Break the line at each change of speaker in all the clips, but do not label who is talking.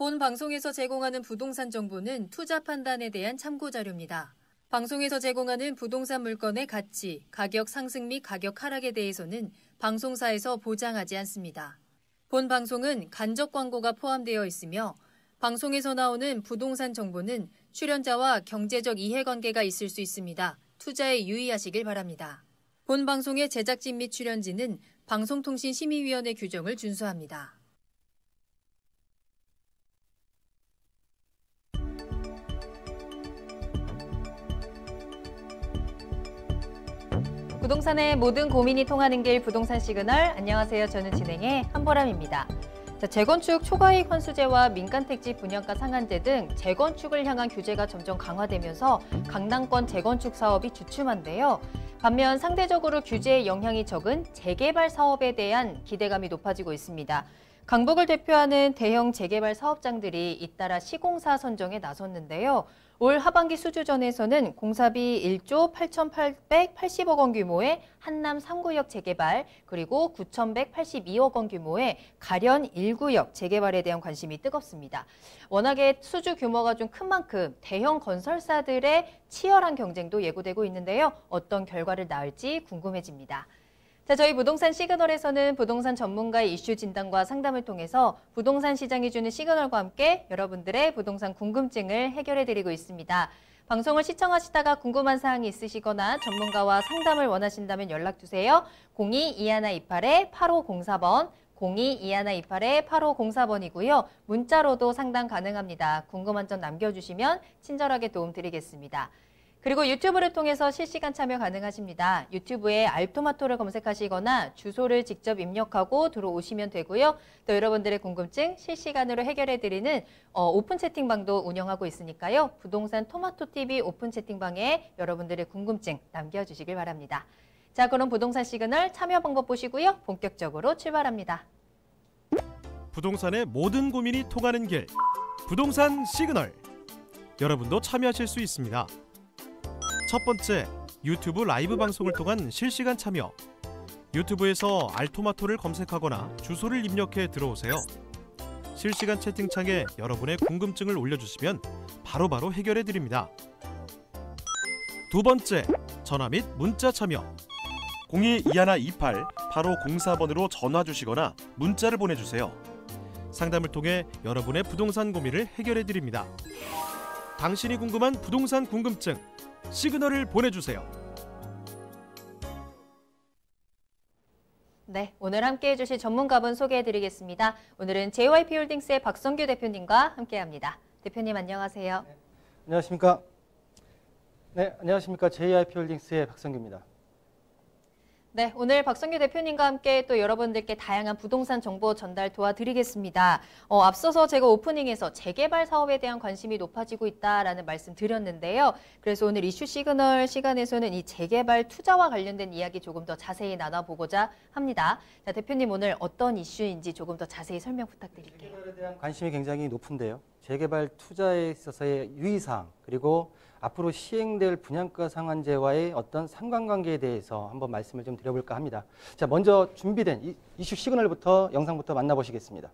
본 방송에서 제공하는 부동산 정보는 투자 판단에 대한 참고 자료입니다. 방송에서 제공하는 부동산 물건의 가치, 가격 상승 및 가격 하락에 대해서는 방송사에서 보장하지 않습니다. 본 방송은 간접 광고가 포함되어 있으며 방송에서 나오는 부동산 정보는 출연자와 경제적 이해관계가 있을 수 있습니다. 투자에 유의하시길 바랍니다. 본 방송의 제작진 및 출연진은 방송통신심의위원회 규정을 준수합니다. 부동산의 모든 고민이 통하는 길 부동산 시그널. 안녕하세요. 저는 진행의 한보람입니다. 재건축 초과이익 환수제와 민간택지 분양가 상한제 등 재건축을 향한 규제가 점점 강화되면서 강남권 재건축 사업이 주춤한데요. 반면 상대적으로 규제의 영향이 적은 재개발 사업에 대한 기대감이 높아지고 있습니다. 강북을 대표하는 대형 재개발 사업장들이 잇따라 시공사 선정에 나섰는데요. 올 하반기 수주전에서는 공사비 1조 8,880억 원 규모의 한남 3구역 재개발, 그리고 9,182억 원 규모의 가련 1구역 재개발에 대한 관심이 뜨겁습니다. 워낙에 수주 규모가 좀 큰 만큼 대형 건설사들의 치열한 경쟁도 예고되고 있는데요. 어떤 결과를 낳을지 궁금해집니다. 저희 부동산 시그널에서는 부동산 전문가의 이슈 진단과 상담을 통해서 부동산 시장이 주는 시그널과 함께 여러분들의 부동산 궁금증을 해결해드리고 있습니다. 방송을 시청하시다가 궁금한 사항이 있으시거나 전문가와 상담을 원하신다면 연락주세요. 02-2128-8504번, 02-2128-8504번이고요. 문자로도 상담 가능합니다. 궁금한 점 남겨주시면 친절하게 도움드리겠습니다. 그리고 유튜브를 통해서 실시간 참여 가능하십니다. 유튜브에 알토마토를 검색하시거나 주소를 직접 입력하고 들어오시면 되고요. 또 여러분들의 궁금증 실시간으로 해결해드리는 오픈 채팅방도 운영하고 있으니까요. 부동산 토마토TV 오픈 채팅방에 여러분들의 궁금증 남겨주시길 바랍니다. 자, 그럼 부동산 시그널 참여 방법 보시고요. 본격적으로 출발합니다.
부동산의 모든 고민이 통하는 길, 부동산 시그널. 여러분도 참여하실 수 있습니다. 첫 번째, 유튜브 라이브 방송을 통한 실시간 참여. 유튜브에서 알토마토를 검색하거나 주소를 입력해 들어오세요. 실시간 채팅창에 여러분의 궁금증을 올려주시면 바로바로 해결해 드립니다. 두 번째, 전화 및 문자 참여. 02-2128-8504번으로 전화 주시거나 문자를 보내주세요. 상담을 통해 여러분의 부동산 고민을 해결해 드립니다. 당신이 궁금한 부동산 궁금증, 시그널을 보내주세요.
네, 오늘 함께해 주실 전문가분 소개해드리겠습니다. 오늘은 JYP홀딩스의 박성규 대표님과 함께합니다. 대표님 안녕하세요.
네, 안녕하십니까. 네, 안녕하십니까. JYP홀딩스의 박성규입니다.
네, 오늘 박성규 대표님과 함께 또 여러분들께 다양한 부동산 정보 전달 도와드리겠습니다. 앞서서 제가 오프닝에서 재개발 사업에 대한 관심이 높아지고 있다라는 말씀 드렸는데요. 그래서 오늘 이슈 시그널 시간에서는 이 재개발 투자와 관련된 이야기 조금 더 자세히 나눠보고자 합니다. 자, 대표님 오늘 어떤 이슈인지 조금 더 자세히 설명 부탁드릴게요.
재개발에 대한 관심이 굉장히 높은데요. 재개발 투자에 있어서의 유의사항, 그리고 앞으로 시행될 분양가 상한제와의 어떤 상관관계에 대해서 한번 말씀을 좀 드려볼까 합니다. 자, 먼저 준비된 이슈 시그널부터 영상부터 만나보시겠습니다.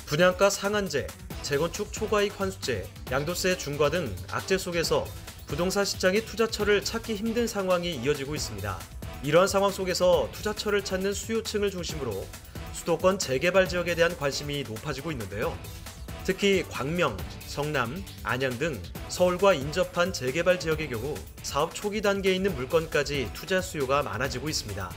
분양가 상한제, 재건축 초과이익 환수제, 양도세 중과 등 악재 속에서 부동산 시장이 투자처를 찾기 힘든 상황이 이어지고 있습니다. 이러한 상황 속에서 투자처를 찾는 수요층을 중심으로 수도권 재개발 지역에 대한 관심이 높아지고 있는데요. 특히 광명, 성남, 안양 등 서울과 인접한 재개발 지역의 경우 사업 초기 단계에 있는 물건까지 투자 수요가 많아지고 있습니다.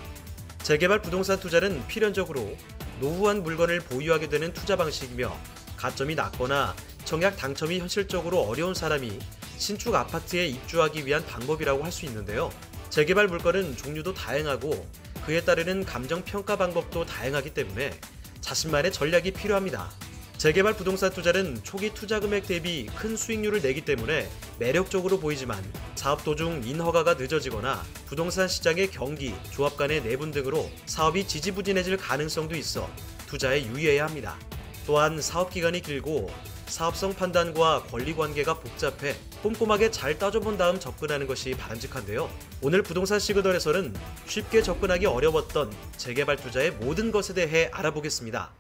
재개발 부동산 투자는 필연적으로 노후한 물건을 보유하게 되는 투자 방식이며 가점이 낮거나 청약 당첨이 현실적으로 어려운 사람이 신축 아파트에 입주하기 위한 방법이라고 할 수 있는데요. 재개발 물건은 종류도 다양하고 그에 따르는 감정평가 방법도 다양하기 때문에 자신만의 전략이 필요합니다. 재개발 부동산 투자는 초기 투자 금액 대비 큰 수익률을 내기 때문에 매력적으로 보이지만 사업 도중 인허가가 늦어지거나 부동산 시장의 경기, 조합 간의 내분 등으로 사업이 지지부진해질 가능성도 있어 투자에 유의해야 합니다. 또한 사업 기간이 길고 사업성 판단과 권리 관계가 복잡해 꼼꼼하게 잘 따져본 다음 접근하는 것이 바람직한데요. 오늘 부동산 시그널에서는 쉽게 접근하기 어려웠던 재개발 투자의 모든 것에 대해 알아보겠습니다.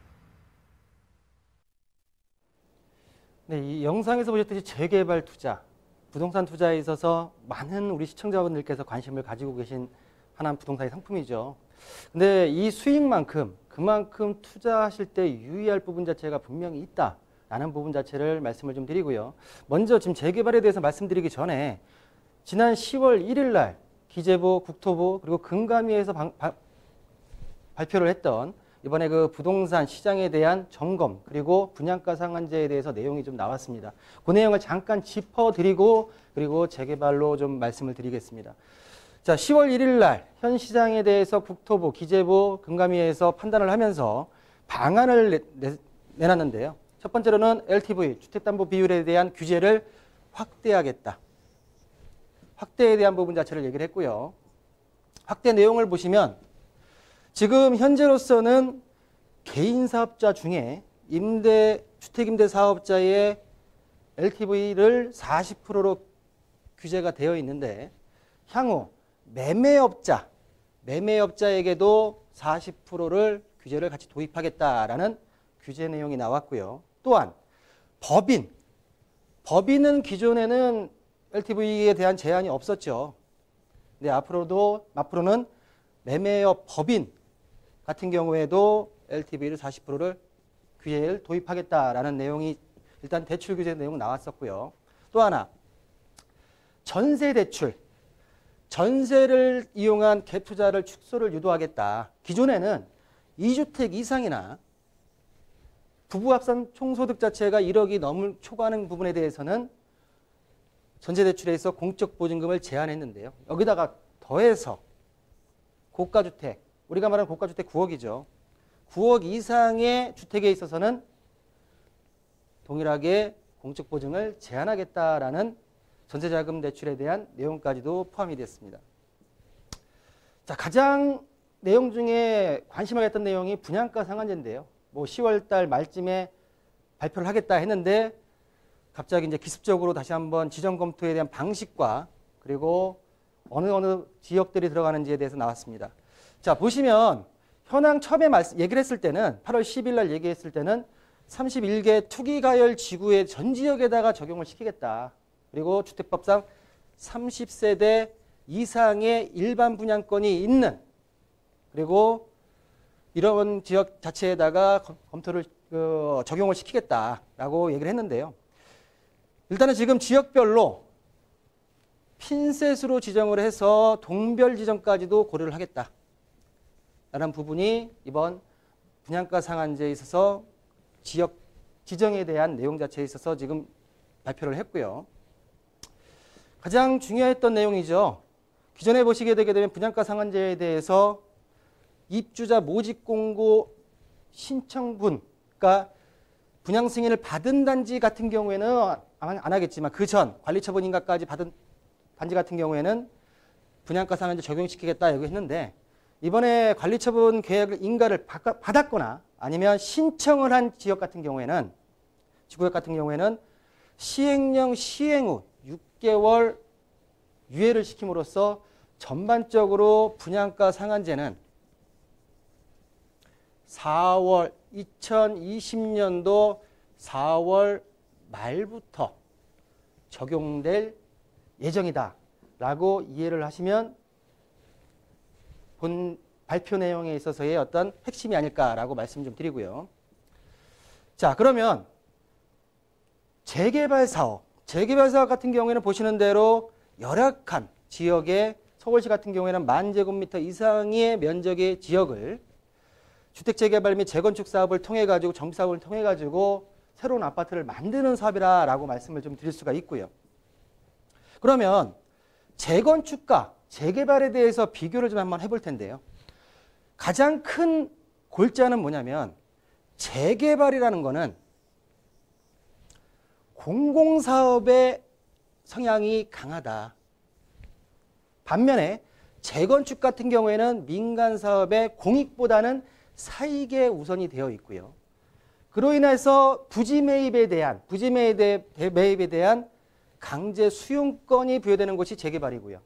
네, 이 영상에서 보셨듯이 재개발 투자, 부동산 투자에 있어서 많은 우리 시청자분들께서 관심을 가지고 계신 하나의 부동산의 상품이죠. 근데 이 수익만큼 그만큼 투자하실 때 유의할 부분 자체가 분명히 있다라는 부분 자체를 말씀을 좀 드리고요. 먼저 지금 재개발에 대해서 말씀드리기 전에 지난 10월 1일 날 기재부, 국토부 그리고 금감위에서 발표를 했던 이번에 그 부동산 시장에 대한 점검 그리고 분양가 상한제에 대해서 내용이 좀 나왔습니다. 그 내용을 잠깐 짚어드리고 그리고 재개발로 좀 말씀을 드리겠습니다. 자, 10월 1일 날 현 시장에 대해서 국토부, 기재부, 금감위에서 판단을 하면서 방안을 내놨는데요. 첫 번째로는 LTV, 주택담보비율에 대한 규제를 확대하겠다. 확대에 대한 부분 자체를 얘기를 했고요. 확대 내용을 보시면 지금 현재로서는 개인 사업자 중에 주택임대 사업자의 LTV를 40%로 규제가 되어 있는데 향후 매매업자에게도 40%를 규제를 같이 도입하겠다라는 규제 내용이 나왔고요. 또한 법인은 기존에는 LTV에 대한 제한이 없었죠. 근데 앞으로는 매매업 법인 같은 경우에도 LTV를 40%를 규제를 도입하겠다라는 내용이 일단 대출 규제 내용 나왔었고요. 또 하나 전세 대출, 전세를 이용한 갭 투자를 축소를 유도하겠다. 기존에는 2주택 이상이나 부부 합산 총소득 자체가 1억이 초과하는 부분에 대해서는 전세 대출에 있어 공적 보증금을 제한했는데요. 여기다가 더해서 고가주택, 우리가 말하는 고가주택 9억이죠. 9억 이상의 주택에 있어서는 동일하게 공적 보증을 제한하겠다라는 전세자금 대출에 대한 내용까지도 포함이 됐습니다. 자, 가장 내용 중에 관심을 갖던 내용이 분양가 상한제인데요. 10월 달 말쯤에 발표를 하겠다 했는데 갑자기 이제 기습적으로 다시 한번 지정 검토에 대한 방식과 그리고 어느 지역들이 들어가는지에 대해서 나왔습니다. 자, 보시면 현황 처음에 얘기를 했을 때는 8월 10일 날 얘기했을 때는 31개 투기가열 지구의 전 지역에다가 적용을 시키겠다. 그리고 주택법상 30세대 이상의 일반 분양권이 있는 그리고 이런 지역 자체에다가 검토를 적용을 시키겠다라고 얘기를 했는데요. 일단은 지금 지역별로 핀셋으로 지정을 해서 동별 지정까지도 고려를 하겠다라는 부분이 이번 분양가 상한제에 있어서 지역 지정에 대한 내용 자체에 있어서 지금 발표를 했고요. 가장 중요했던 내용이죠. 기존에 보시게 되게 되면 분양가 상한제에 대해서 입주자 모집 공고 신청분, 그러니까 분양 승인을 받은 단지 같은 경우에는 안 하겠지만 그 전 관리처분 인가까지 받은 단지 같은 경우에는 분양가 상한제 적용시키겠다 이거 했는데 이번에 관리처분 계약 인가를 받았거나 아니면 신청을 한 지역 같은 경우에는 지구역 같은 경우에는 시행령 시행 후 6개월 유예를 시킴으로써 전반적으로 분양가 상한제는 2020년도 4월 말부터 적용될 예정이다 라고 이해를 하시면 본 발표 내용에 있어서의 어떤 핵심이 아닐까라고 말씀 좀 드리고요. 자, 그러면 재개발 사업 같은 경우에는 보시는 대로 열악한 지역의 서울시 같은 경우에는 10,000제곱미터 이상의 면적의 지역을 주택 재개발 및 재건축 사업을 통해 가지고 정비 사업을 통해 가지고 새로운 아파트를 만드는 사업이라고 말씀을 좀 드릴 수가 있고요. 그러면 재건축과 재개발에 대해서 비교를 좀 한번 해볼 텐데요. 가장 큰 골자는 뭐냐면 재개발이라는 거는 공공사업의 성향이 강하다. 반면에 재건축 같은 경우에는 민간사업의 공익보다는 사익에 우선이 되어 있고요. 그로 인해서 부지 매입에 대한 강제 수용권이 부여되는 것이 재개발이고요.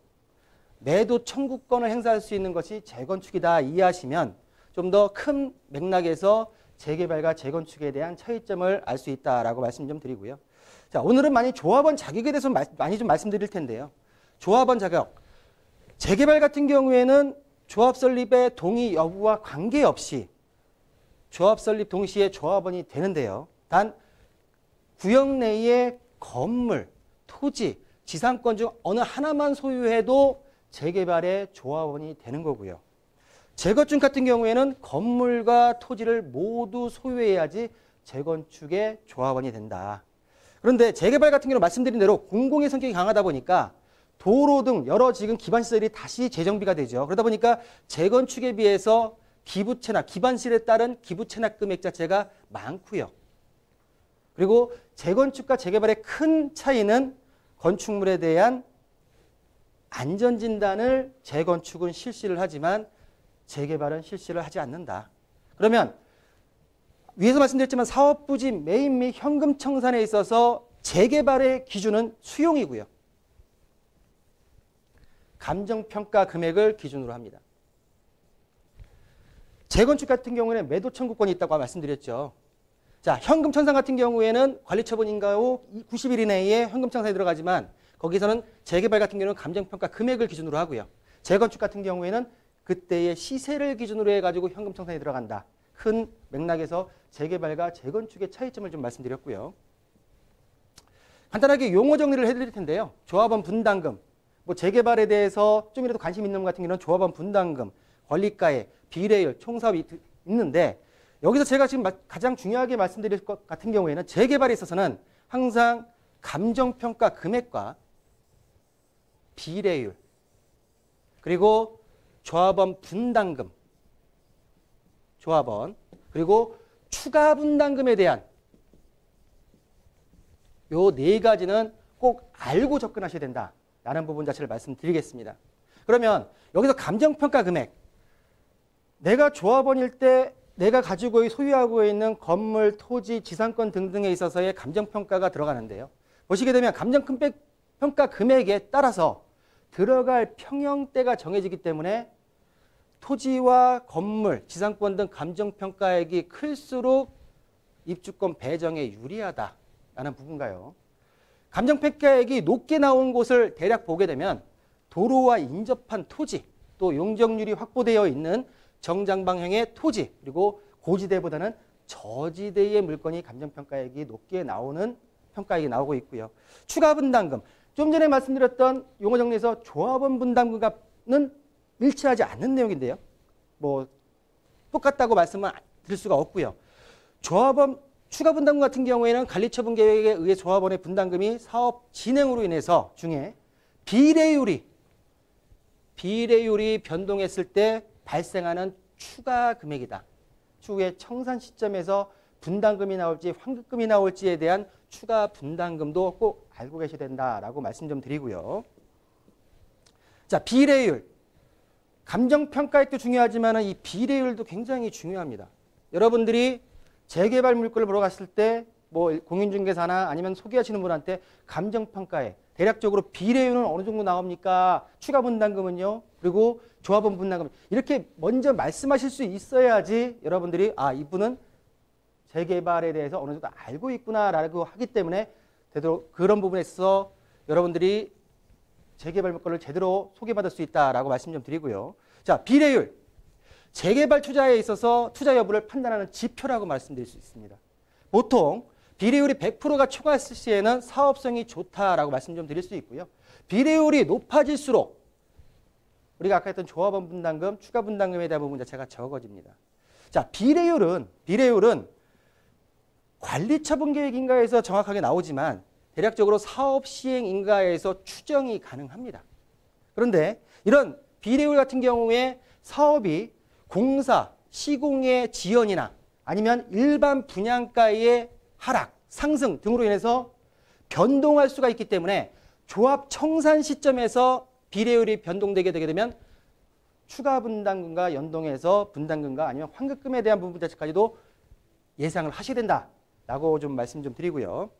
매도 청구권을 행사할 수 있는 것이 재건축이다 이해하시면 좀 더 큰 맥락에서 재개발과 재건축에 대한 차이점을 알 수 있다라고 말씀 좀 드리고요. 자, 오늘은 많이 조합원 자격에 대해서 많이 좀 말씀드릴 텐데요. 조합원 자격. 재개발 같은 경우에는 조합 설립의 동의 여부와 관계없이 조합 설립 동시에 조합원이 되는데요. 단 구역 내의 건물, 토지, 지상권 중 어느 하나만 소유해도 재개발의 조합원이 되는 거고요. 재건축 같은 경우에는 건물과 토지를 모두 소유해야지 재건축의 조합원이 된다. 그런데 재개발 같은 경우는 말씀드린 대로 공공의 성격이 강하다 보니까 도로 등 여러 지금 기반시설이 다시 재정비가 되죠. 그러다 보니까 재건축에 비해서 기부채납, 기반시설에 따른 기부채납 금액 자체가 많고요. 그리고 재건축과 재개발의 큰 차이는 건축물에 대한 안전진단을 재건축은 실시를 하지만 재개발은 실시를 하지 않는다. 그러면 위에서 말씀드렸지만 사업부지 매입 및 현금 청산에 있어서 재개발의 기준은 수용이고요. 감정평가 금액을 기준으로 합니다. 재건축 같은 경우에는 매도 청구권이 있다고 말씀드렸죠. 자, 현금 청산 같은 경우에는 관리처분 인가 후 90일 이내에 현금 청산이 들어가지만 거기서는 재개발 같은 경우는 감정평가 금액을 기준으로 하고요. 재건축 같은 경우에는 그때의 시세를 기준으로 해가지고 현금 청산이 들어간다. 큰 맥락에서 재개발과 재건축의 차이점을 좀 말씀드렸고요. 간단하게 용어 정리를 해드릴 텐데요. 조합원 분담금, 뭐 재개발에 대해서 좀이라도 관심 있는 분 같은 경우는 조합원 분담금, 권리가액, 비례율, 총사업이 있는데 여기서 제가 지금 가장 중요하게 말씀드릴 것 같은 경우에는 재개발에 있어서는 항상 감정평가 금액과 비례율 그리고 조합원 분담금, 조합원 그리고 추가 분담금에 대한 요 네 가지는 꼭 알고 접근하셔야 된다라는 부분 자체를 말씀드리겠습니다. 그러면 여기서 감정평가 금액, 내가 조합원일 때 내가 가지고 소유하고 있는 건물, 토지, 지상권 등등에 있어서의 감정평가가 들어가는데요. 보시게 되면 감정평가 금액에 따라서 들어갈 평형대가 정해지기 때문에 토지와 건물, 지상권 등 감정평가액이 클수록 입주권 배정에 유리하다라는 부분가요. 감정평가액이 높게 나온 곳을 대략 보게 되면 도로와 인접한 토지, 또 용적률이 확보되어 있는 정장방형의 토지, 그리고 고지대보다는 저지대의 물건이 감정평가액이 높게 나오는 평가액이 나오고 있고요. 추가 분담금, 좀 전에 말씀드렸던 용어 정리에서 조합원 분담금과는 일치하지 않는 내용인데요. 뭐 똑같다고 말씀은 드릴 수가 없고요. 조합원 추가 분담금 같은 경우에는 관리처분 계획에 의해 조합원의 분담금이 사업 진행으로 인해서 중에 비례율이 변동했을 때 발생하는 추가 금액이다. 추후에 청산 시점에서 분담금이 나올지 환급금이 나올지에 대한 추가 분담금도 꼭 알고 계셔야 된다라고 말씀 좀 드리고요. 자, 비례율. 감정평가액도 중요하지만 이 비례율도 굉장히 중요합니다. 여러분들이 재개발 물건을 보러 갔을 때 뭐 공인중개사나 아니면 소개하시는 분한테 감정평가액, 대략적으로 비례율은 어느 정도 나옵니까? 추가 분담금은요? 그리고 조합원 분담금. 이렇게 먼저 말씀하실 수 있어야지 여러분들이 아, 이분은 재개발에 대해서 어느 정도 알고 있구나라고 하기 때문에 되도록 그런 부분에 있어서 여러분들이 재개발 물건을 제대로 소개받을 수 있다라고 말씀 좀 드리고요. 자, 비례율. 재개발 투자에 있어서 투자 여부를 판단하는 지표라고 말씀드릴 수 있습니다. 보통 비례율이 100%가 초과했을 시에는 사업성이 좋다라고 말씀 좀 드릴 수 있고요. 비례율이 높아질수록 우리가 아까 했던 조합원 분담금, 추가 분담금에 대한 부분 자체가 적어집니다. 자, 비례율은 관리처분 계획 인가에서 정확하게 나오지만 대략적으로 사업 시행 인가에서 추정이 가능합니다. 그런데 이런 비례율 같은 경우에 사업이 공사, 시공의 지연이나 아니면 일반 분양가의 하락, 상승 등으로 인해서 변동할 수가 있기 때문에 조합 청산 시점에서 비례율이 변동되게 되게 되면 추가 분담금과 연동해서 분담금과 아니면 환급금에 대한 부분 자체까지도 예상을 하셔야 된다라고 좀 말씀 좀 드리고요.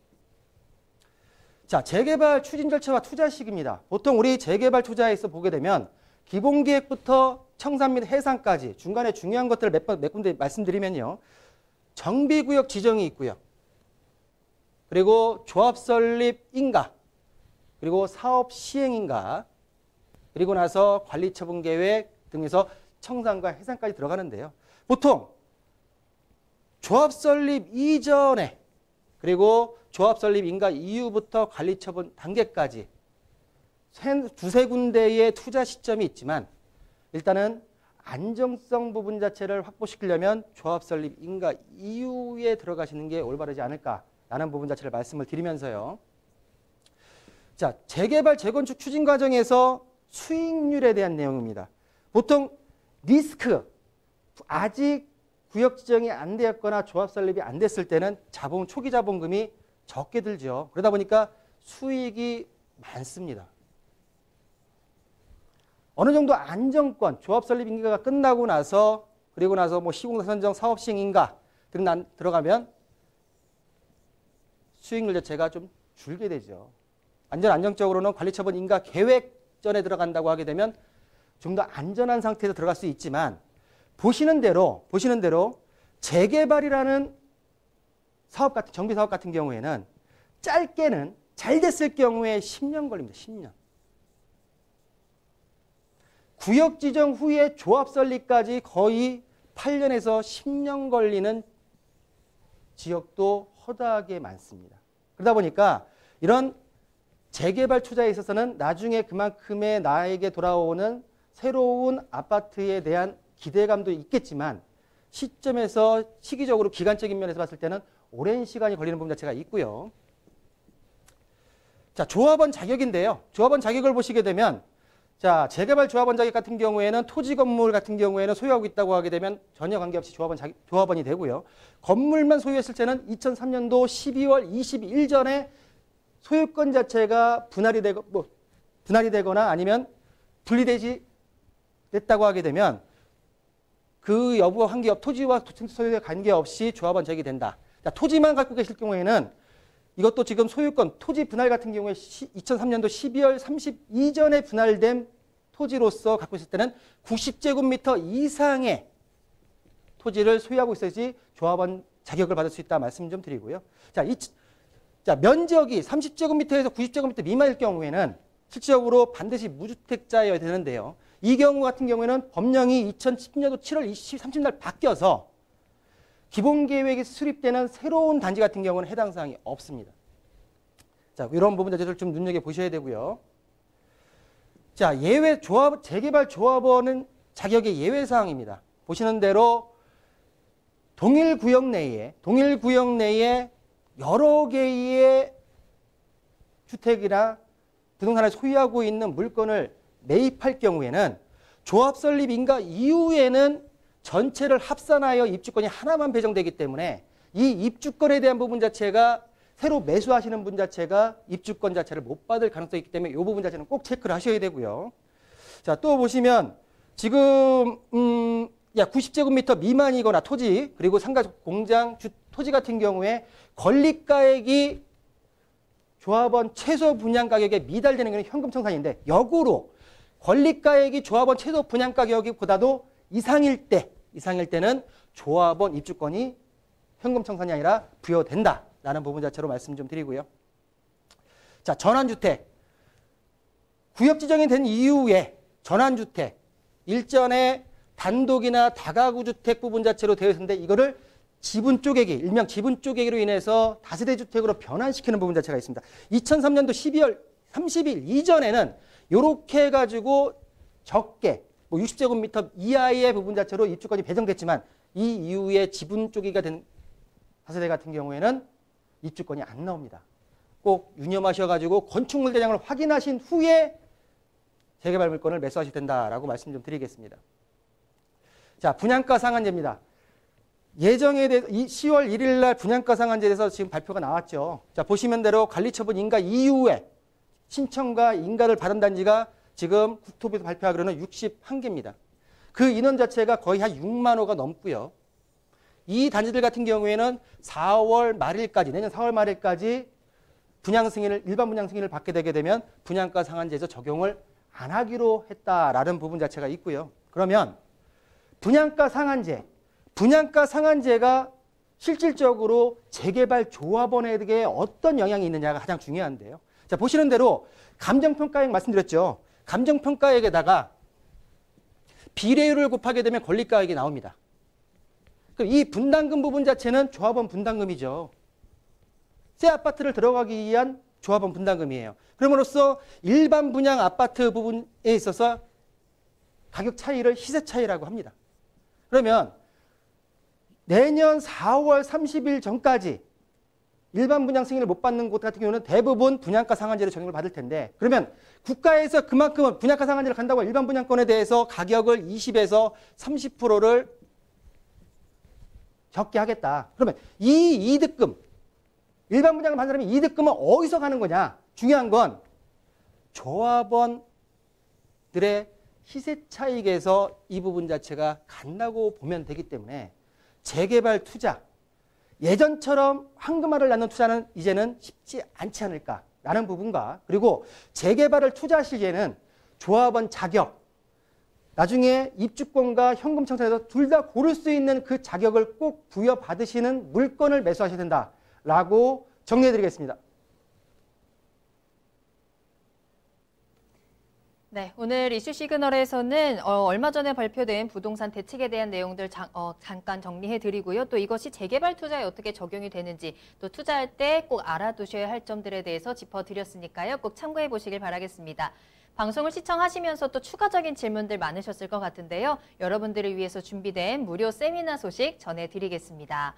자, 재개발 추진 절차와 투자 시기입니다. 보통 우리 재개발 투자에서 보게 되면 기본 계획부터 청산 및 해상까지 중간에 중요한 것들을 몇 군데 말씀드리면요. 정비구역 지정이 있고요. 그리고 조합 설립 인가, 그리고 사업 시행 인가, 그리고 나서 관리 처분 계획 등에서 청산과 해상까지 들어가는데요. 보통 조합 설립 이전에 그리고 조합 설립 인가 이후부터 관리 처분 단계까지 두세 군데의 투자 시점이 있지만 일단은 안정성 부분 자체를 확보시키려면 조합 설립 인가 이후에 들어가시는 게 올바르지 않을까라는 부분 자체를 말씀을 드리면서요. 자, 재개발, 재건축 추진 과정에서 수익률에 대한 내용입니다. 보통 리스크, 아직 구역 지정이 안 되었거나 조합 설립이 안 됐을 때는 초기 자본금이 적게 들죠. 그러다 보니까 수익이 많습니다. 어느 정도 안정권, 조합 설립 인가가 끝나고 나서 그리고 나서 뭐 시공사 선정, 사업 시행 인가 등 들어가면 수익률 자체가 좀 줄게 되죠. 안정적으로는 관리 처분 인가 계획 전에 들어간다고 하게 되면 좀 더 안전한 상태에서 들어갈 수 있지만 보시는 대로 재개발이라는 사업 같은 정비 사업 같은 경우에는 짧게는 잘 됐을 경우에 10년 걸립니다. 10년. 구역 지정 후에 조합 설립까지 거의 8년에서 10년 걸리는 지역도 허다하게 많습니다. 그러다 보니까 이런 재개발 투자에 있어서는 나중에 그만큼의 나에게 돌아오는 새로운 아파트에 대한 기대감도 있겠지만 시점에서 시기적으로 기간적인 면에서 봤을 때는 오랜 시간이 걸리는 부분 자체가 있고요. 자, 조합원 자격인데요. 조합원 자격을 보시게 되면 자, 재개발 조합원 자격 같은 경우에는 토지 건물 같은 경우에는 소유하고 있다고 하게 되면 전혀 관계없이 조합원이 되고요. 건물만 소유했을 때는 2003년도 12월 22일 전에 소유권 자체가 분할이 되거나 아니면 분리되지 됐다고 하게 되면 그 여부와 관계없이 토지와 소유에 관계없이 조합원 자격이 된다. 자, 토지만 갖고 계실 경우에는 이것도 지금 소유권, 토지 분할 같은 경우에 2003년도 12월 32 전에 분할된 토지로서 갖고 있을 때는 90제곱미터 이상의 토지를 소유하고 있어야지 조합원 자격을 받을 수 있다 말씀 좀 드리고요. 자, 면적이 30제곱미터에서 90제곱미터 미만일 경우에는 실질적으로 반드시 무주택자여야 되는데요. 이 경우 같은 경우에는 법령이 2010년도 7월 30날 바뀌어서 기본계획이 수립되는 새로운 단지 같은 경우는 해당 사항이 없습니다. 자, 이런 부분 자체를 좀 눈여겨보셔야 되고요. 자, 재개발 조합원은 자격의 예외사항입니다. 보시는 대로 동일 구역 내에 여러 개의 주택이나 부동산을 소유하고 있는 물건을 매입할 경우에는 조합 설립 인가 이후에는 전체를 합산하여 입주권이 하나만 배정되기 때문에 이 입주권에 대한 부분 자체가 새로 매수하시는 분 자체가 입주권 자체를 못 받을 가능성이 있기 때문에 이 부분 자체는 꼭 체크를 하셔야 되고요. 자, 또 보시면 지금 90제곱미터 미만이거나 토지 그리고 상가 공장 토지 같은 경우에 건립가액이 조합원 최소 분양 가격에 미달되는 것은 현금 청산인데 역으로 건립가액이 조합원 최소 분양 가격보다도 이상일 때는 조합원 입주권이 현금 청산이 아니라 부여된다라는 부분 자체로 말씀 좀 드리고요. 자, 전환주택. 구역 지정이 된 이후에 전환주택. 일전에 단독이나 다가구 주택 부분 자체로 되어 있는데 이거를 지분 쪼개기, 일명 지분 쪼개기로 인해서 다세대 주택으로 변환시키는 부분 자체가 있습니다. 2003년도 12월 30일 이전에는 이렇게 해가지고 적게 60제곱미터 이하의 부분 자체로 입주권이 배정됐지만 이 이후에 지분 쪼개기가 된 다세대 같은 경우에는 입주권이 안 나옵니다. 꼭 유념하셔가지고 건축물 대장을 확인하신 후에 재개발 물건을 매수하셔야 된다라고 말씀 좀 드리겠습니다. 자, 분양가 상한제입니다. 예정에 대해서 10월 1일 날 분양가 상한제에 대해서 지금 발표가 나왔죠. 자, 보시면 대로 관리처분 인가 이후에 신청과 인가를 받은 단지가 지금 국토부에서 발표하기로는 61개입니다. 그 인원 자체가 거의 한 6만 호가 넘고요. 이 단지들 같은 경우에는 4월 말일까지, 내년 4월 말일까지 분양 승인을, 일반 분양 승인을 받게 되게 되면 분양가 상한제에서 적용을 안 하기로 했다라는 부분 자체가 있고요. 그러면 분양가 상한제가 실질적으로 재개발 조합원에게 어떤 영향이 있느냐가 가장 중요한데요. 자, 보시는 대로 감정평가액 말씀드렸죠. 감정평가액에다가 비례율을 곱하게 되면 권리가액이 나옵니다. 그럼 이 분담금 부분 자체는 조합원 분담금이죠. 새 아파트를 들어가기 위한 조합원 분담금이에요. 그럼으로써 일반 분양 아파트 부분에 있어서 가격 차이를 시세 차이라고 합니다. 그러면 내년 4월 30일 전까지 일반 분양 승인을 못 받는 곳 같은 경우는 대부분 분양가 상한제를 적용을 받을 텐데, 그러면 국가에서 그만큼 분양가 상한제를 간다고 일반 분양권에 대해서 가격을 20에서 30%를 적게 하겠다. 그러면 이 이득금, 일반 분양을 받는 사람이 이득금은 어디서 가는 거냐? 중요한 건 조합원들의 시세 차익에서 이 부분 자체가 간다고 보면 되기 때문에 재개발 투자, 예전처럼 황금알을 낳는 투자는 이제는 쉽지 않지 않을까라는 부분과, 그리고 재개발을 투자하실 때는 조합원 자격, 나중에 입주권과 현금 청산에서 둘 다 고를 수 있는 그 자격을 꼭 부여받으시는 물건을 매수하셔야 된다라고 정리해드리겠습니다.
네, 오늘 이슈 시그널에서는 얼마 전에 발표된 부동산 대책에 대한 내용들 잠깐 정리해드리고요. 또 이것이 재개발 투자에 어떻게 적용이 되는지, 또 투자할 때 꼭 알아두셔야 할 점들에 대해서 짚어드렸으니까요. 꼭 참고해 보시길 바라겠습니다. 방송을 시청하시면서 또 추가적인 질문들 많으셨을 것 같은데요. 여러분들을 위해서 준비된 무료 세미나 소식 전해드리겠습니다.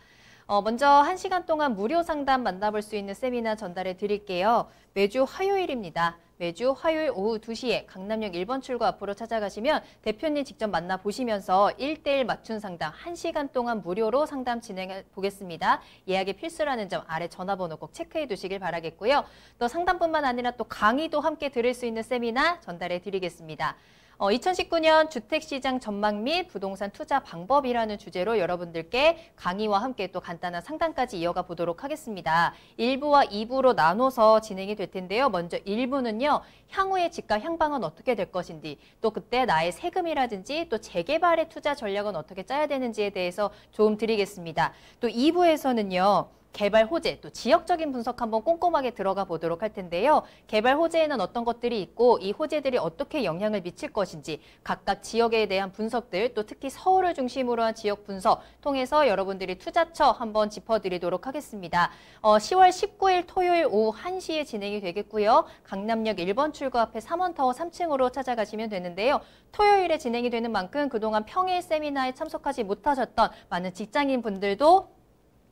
먼저 1시간 동안 무료 상담 만나볼 수 있는 세미나 전달해 드릴게요. 매주 화요일입니다. 매주 화요일 오후 2시에 강남역 1번 출구 앞으로 찾아가시면 대표님 직접 만나보시면서 1:1 맞춤 상담 1시간 동안 무료로 상담 진행해 보겠습니다. 예약이 필수라는 점 아래 전화번호 꼭 체크해 두시길 바라겠고요. 또 상담뿐만 아니라 또 강의도 함께 들을 수 있는 세미나 전달해 드리겠습니다. 2019년 주택시장 전망 및 부동산 투자 방법이라는 주제로 여러분들께 강의와 함께 또 간단한 상담까지 이어가 보도록 하겠습니다. 1부와 2부로 나눠서 진행이 될 텐데요. 먼저 1부는요. 향후의 집값 향방은 어떻게 될 것인지, 또 그때 나의 세금이라든지 또 재개발의 투자 전략은 어떻게 짜야 되는지에 대해서 조언 드리겠습니다. 또 2부에서는요. 개발 호재, 또 지역적인 분석 한번 꼼꼼하게 들어가 보도록 할 텐데요. 개발 호재에는 어떤 것들이 있고 이 호재들이 어떻게 영향을 미칠 것인지 각각 지역에 대한 분석들, 또 특히 서울을 중심으로 한 지역 분석 통해서 여러분들이 투자처 한번 짚어드리도록 하겠습니다. 10월 19일 토요일 오후 1시에 진행이 되겠고요. 강남역 1번 출구 앞에 3원타워 3층으로 찾아가시면 되는데요. 토요일에 진행이 되는 만큼 그동안 평일 세미나에 참석하지 못하셨던 많은 직장인 분들도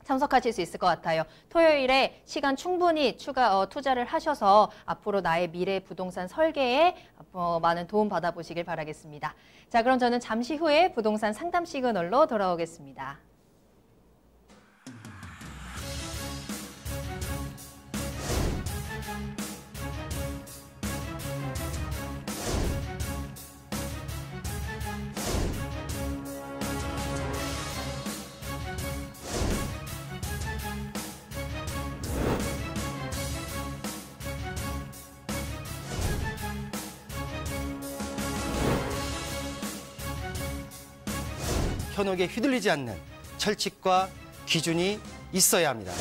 참석하실 수 있을 것 같아요. 토요일에 시간 충분히 투자를 하셔서 앞으로 나의 미래 부동산 설계에 많은 도움 받아보시길 바라겠습니다. 자, 그럼 저는 잠시 후에 부동산 상담 시그널로 돌아오겠습니다.
현혹에 휘둘리지 않는 철칙과 기준이 있어야 합니다.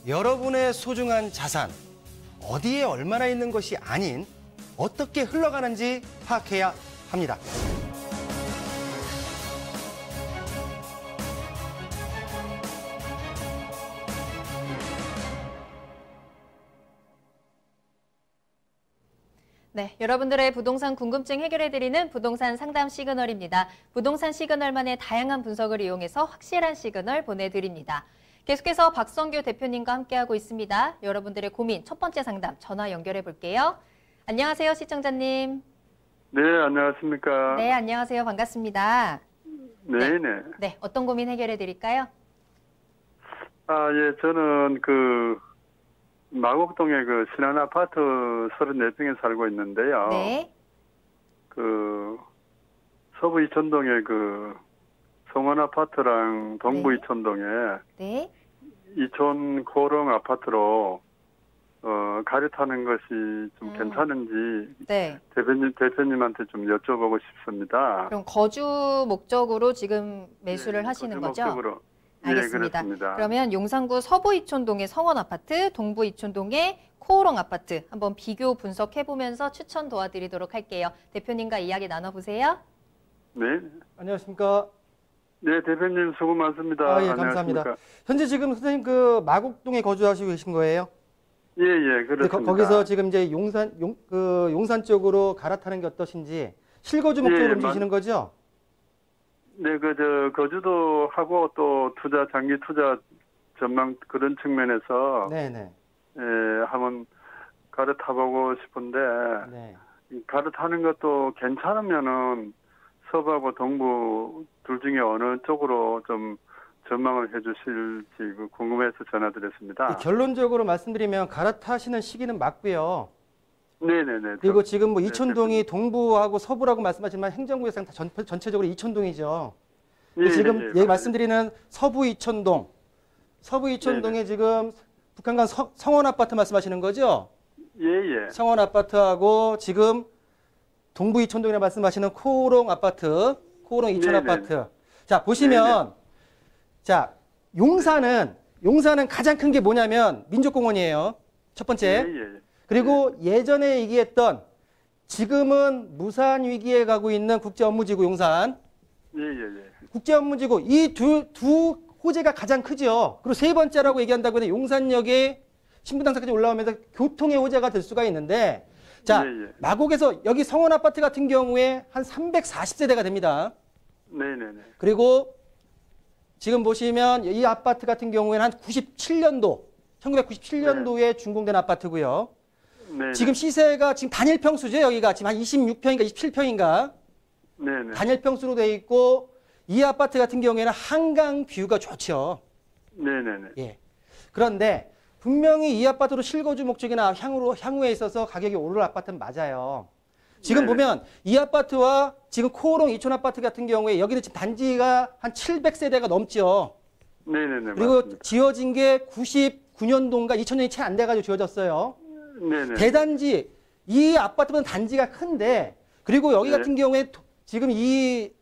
여러분의 소중한 자산, 어디에 얼마나 있는 것이 아닌 어떻게 흘러가는지 파악해야 합니다.
네, 여러분들의 부동산 궁금증 해결해드리는 부동산 상담 시그널입니다. 부동산 시그널만의 다양한 분석을 이용해서 확실한 시그널 보내드립니다. 계속해서 박성규 대표님과 함께하고 있습니다. 여러분들의 고민 첫 번째 상담 전화 연결해 볼게요. 안녕하세요, 시청자님.
네, 안녕하십니까.
네, 안녕하세요. 반갑습니다.
네네.
네, 어떤 고민 해결해 드릴까요?
예, 저는 마곡동에 신한 아파트 34평에 살고 있는데요.
네.
서부 이천동에 그 성원 아파트랑 동부
네.
이천동에
네.
이촌 고령 아파트로 갈아타는 것이 좀 괜찮은지
네.
대표님한테 좀 여쭤보고 싶습니다.
그럼 거주 목적으로 지금 매수를
네,
하시는
거주
거죠?
목적으로.
알겠습니다.
네, 그렇습니다.
그러면 용산구 서부 이촌동의 성원 아파트, 동부 이촌동의 코오롱 아파트 한번 비교 분석해 보면서 추천 도와드리도록 할게요. 대표님과 이야기 나눠보세요.
네.
안녕하십니까?
네, 대표님 수고 많습니다.
예, 감사합니다. 현재 지금 선생님 그 마곡동에 거주하시고 계신 거예요?
예, 예, 그렇습니다.
거기서 지금 이제 용산 쪽으로 갈아타는 게 어떠신지 실거주 목적으로
예,
움직이시는 거죠?
네, 거주도 하고 또 장기 투자 전망 그런 측면에서
네네.
예, 한번 갈아타보고 싶은데
네.
갈아타는 것도 괜찮으면은 서부하고 동부 둘 중에 어느 쪽으로 좀 전망을 해주실지 궁금해서 전화드렸습니다.
결론적으로 말씀드리면 갈아타시는 시기는 맞고요.
네네네.
그리고 지금 뭐
네,
이촌동이 동부하고 서부라고 말씀하지만 행정구역상 다 전체적으로 이촌동이죠.
예,
지금
예,
얘기 말씀드리는 서부 이촌동에 지금 북한간 성원 아파트 말씀하시는 거죠?
예, 예.
성원 아파트하고 지금 동부 이촌동이라 말씀하시는 코오롱 아파트, 코오롱 이촌
네네.
아파트. 자, 보시면 자, 용산은 가장 큰 게 뭐냐면 민족공원이에요. 첫 번째.
예, 예.
그리고 예전에 얘기했던 지금은 무산 위기에 가고 있는 국제업무지구 용산,
예, 예, 예.
국제업무지구 이 두 호재가 가장 크죠. 그리고 세 번째라고 얘기한다고 해도 용산역에 신분당사까지 올라오면서 교통의 호재가 될 수가 있는데 자,
예, 예.
마곡에서 여기 성원 아파트 같은 경우에 한 340세대가 됩니다.
네네네.
그리고 지금 보시면 이 아파트 같은 경우에는 한 1997년도에 준공된 아파트고요.
네.
지금 시세가 지금 단일 평수죠. 여기가 지금 한 26평인가 27평인가
네네.
단일 평수로 돼 있고 이 아파트 같은 경우에는 한강 뷰가 좋죠.
네네네.
예. 그런데 분명히 이 아파트로 실거주 목적이나 향후에 있어서 가격이 오를 아파트는 맞아요. 지금
네네.
보면 이 아파트와 지금 코오롱 이촌 아파트 같은 경우에 여기는 지금 단지가 한 700세대가 넘죠.
네네네.
그리고
맞습니다.
지어진 게 99년도인가 2000년이 채 안 돼가지고 지어졌어요.
네네.
대단지 이 아파트는 단지가 큰데 그리고 여기
네.
같은 경우에 지금 이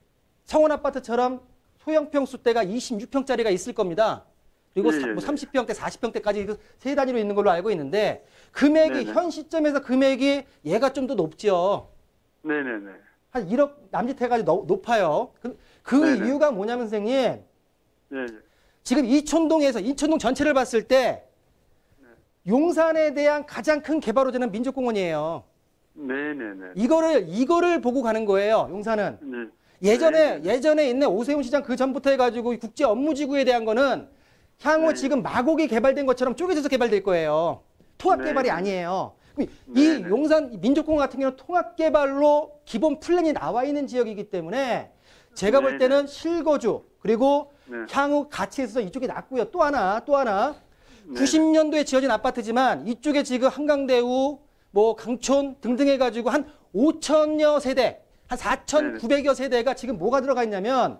성원 아파트처럼 소형 평수대가 26평짜리가 있을 겁니다. 그리고
예, 예,
뭐
예.
30평대, 40평대까지 세 단위로 있는 걸로 알고 있는데 금액이
네네.
현 시점에서 금액이 얘가 좀 더 높죠.
네네네.
한 1억 남짓해가지고 높아요. 그
네네.
이유가 뭐냐면 선생님
예, 예.
지금 이촌동 전체를 봤을 때 용산에 대한 가장 큰 개발 호재는 민족공원이에요.
네네네.
이거를 보고 가는 거예요. 용산은.
네.
예전에 있는 오세훈 시장 그 전부터 해가지고 이 국제 업무지구에 대한 거는 향후
네.
지금 마곡이 개발된 것처럼 쪼개져서 개발될 거예요. 통합
네.
개발이 아니에요. 이
네.
용산 민족공원 같은 경우는 통합 개발로 기본 플랜이 나와 있는 지역이기 때문에 제가 볼
네.
때는 실거주 그리고
네.
향후 가치에 있어서 이쪽이 낫고요. 또 하나
네.
90년도에 지어진 아파트지만 이쪽에 지금 한강대우, 뭐 강촌 등등 해가지고 한 5천여 세대, 한 4,900여 세대가 지금 뭐가 들어가 있냐면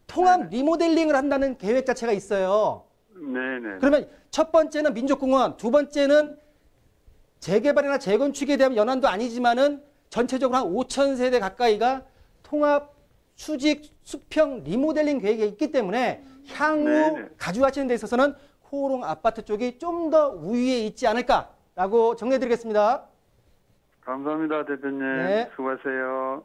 통합 리모델링을 한다는 계획 자체가 있어요.
네네.
그러면 첫 번째는 민족공원, 두 번째는 재개발이나 재건축에 대한 연한도 아니지만은 전체적으로 한 5천 세대 가까이가 통합 수직 수평 리모델링 계획이 있기 때문에 향후
네네.
가져가시는 데 있어서는 코오롱 아파트 쪽이 좀 더 우위에 있지 않을까라고 정리해드리겠습니다.
감사합니다, 대표님.
네.
수고하세요.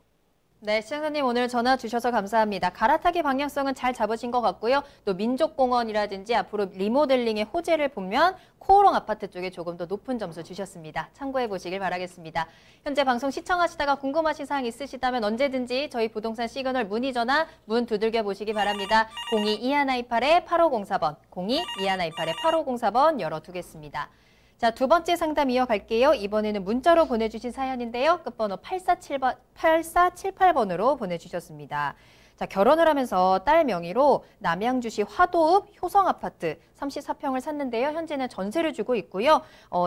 네, 시청자님 오늘 전화 주셔서 감사합니다. 갈아타기 방향성은 잘 잡으신 것 같고요. 또 민족공원이라든지 앞으로 리모델링의 호재를 보면 코오롱 아파트 쪽에 조금 더 높은 점수 주셨습니다. 참고해 보시길 바라겠습니다. 현재 방송 시청하시다가 궁금하신 사항 있으시다면 언제든지 저희 부동산 시그널 문의 전화 문 두들겨 보시기 바랍니다. 02-2128-8504번, 02-2128-8504번 열어두겠습니다. 자, 두 번째 상담 이어갈게요. 이번에는 문자로 보내주신 사연인데요. 끝번호 8478번으로 보내주셨습니다. 자, 결혼을 하면서 딸 명의로 남양주시 화도읍 효성아파트 34평을 샀는데요. 현재는 전세를 주고 있고요.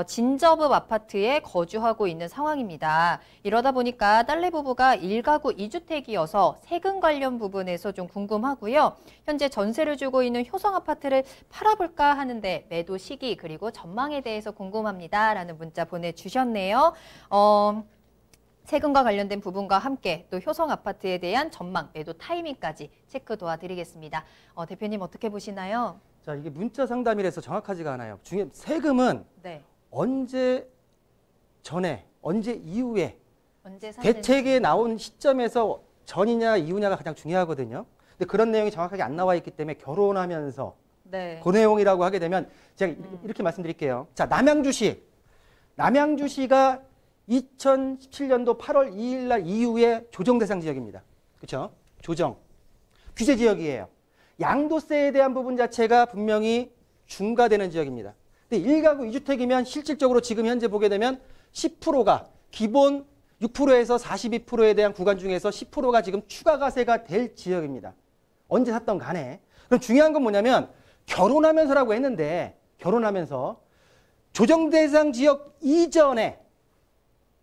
진저읍 아파트에 거주하고 있는 상황입니다. 이러다 보니까 딸내 부부가 1가구 2주택이어서 세금 관련 부분에서 좀 궁금하고요. 현재 전세를 주고 있는 효성아파트를 팔아볼까 하는데 매도 시기 그리고 전망에 대해서 궁금합니다. 라는 문자 보내주셨네요. 세금과 관련된 부분과 함께 또 효성 아파트에 대한 전망, 매도 타이밍까지 체크 도와드리겠습니다. 대표님 어떻게 보시나요?
자, 이게 문자 상담이라서 정확하지가 않아요. 세금은
네.
언제 전에, 언제 이후에
언제 샀는지.
대책에 나온 시점에서 전이냐 이후냐가 가장 중요하거든요. 근데 그런 내용이 정확하게 안 나와 있기 때문에 결혼하면서
네.
그 내용이라고 하게 되면 제가 이렇게 말씀드릴게요. 자, 남양주시가 2017년도 8월 2일 날 이후에 조정 대상 지역입니다. 그렇죠? 조정. 규제 지역이에요. 양도세에 대한 부분 자체가 분명히 중과되는 지역입니다. 근데 1가구 2주택이면 실질적으로 지금 현재 보게 되면 10%가 기본 6%에서 42%에 대한 구간 중에서 10%가 지금 추가 과세가 될 지역입니다. 언제 샀던 간에. 그럼 중요한 건 뭐냐면 결혼하면서라고 했는데 결혼하면서 조정 대상 지역 이전에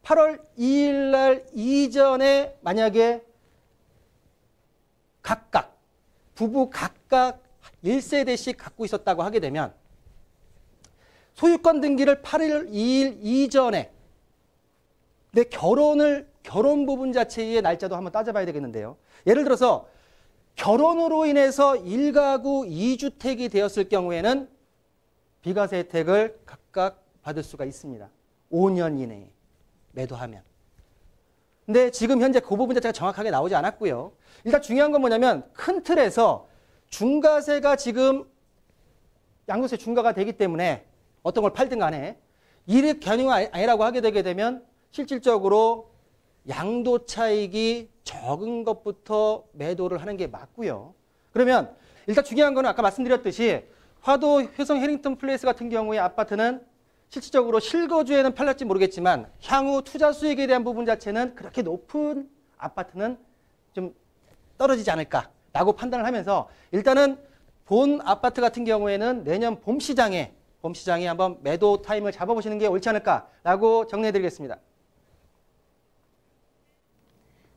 8월 2일 날 이전에 만약에 부부 각각 1세대씩 갖고 있었다고 하게 되면 소유권 등기를 8월 2일 이전에 근데 결혼 부분 자체의 날짜도 한번 따져봐야 되겠는데요. 예를 들어서 결혼으로 인해서 1가구 2주택이 되었을 경우에는 비과세 혜택을 각각 받을 수가 있습니다. 5년 이내에. 매도하면. 근데 지금 현재 그 부분 자체가 정확하게 나오지 않았고요. 일단 중요한 건 뭐냐면 큰 틀에서 중과세가 지금 양도세 중과가 되기 때문에 어떤 걸 팔든 간에 이익 경영이 아니라고 하게 되게 되면 실질적으로 양도 차익이 적은 것부터 매도를 하는 게 맞고요. 그러면 일단 중요한 거는 아까 말씀드렸듯이 화도 효성 해링턴 플레이스 같은 경우의 아파트는 실질적으로 실거주에는 팔릴지 모르겠지만 향후 투자 수익에 대한 부분 자체는 그렇게 높은 아파트는 좀 떨어지지 않을까라고 판단을 하면서 일단은 본 아파트 같은 경우에는 내년 봄 시장에 한번 매도 타임을 잡아보시는 게 옳지 않을까라고 정리해드리겠습니다.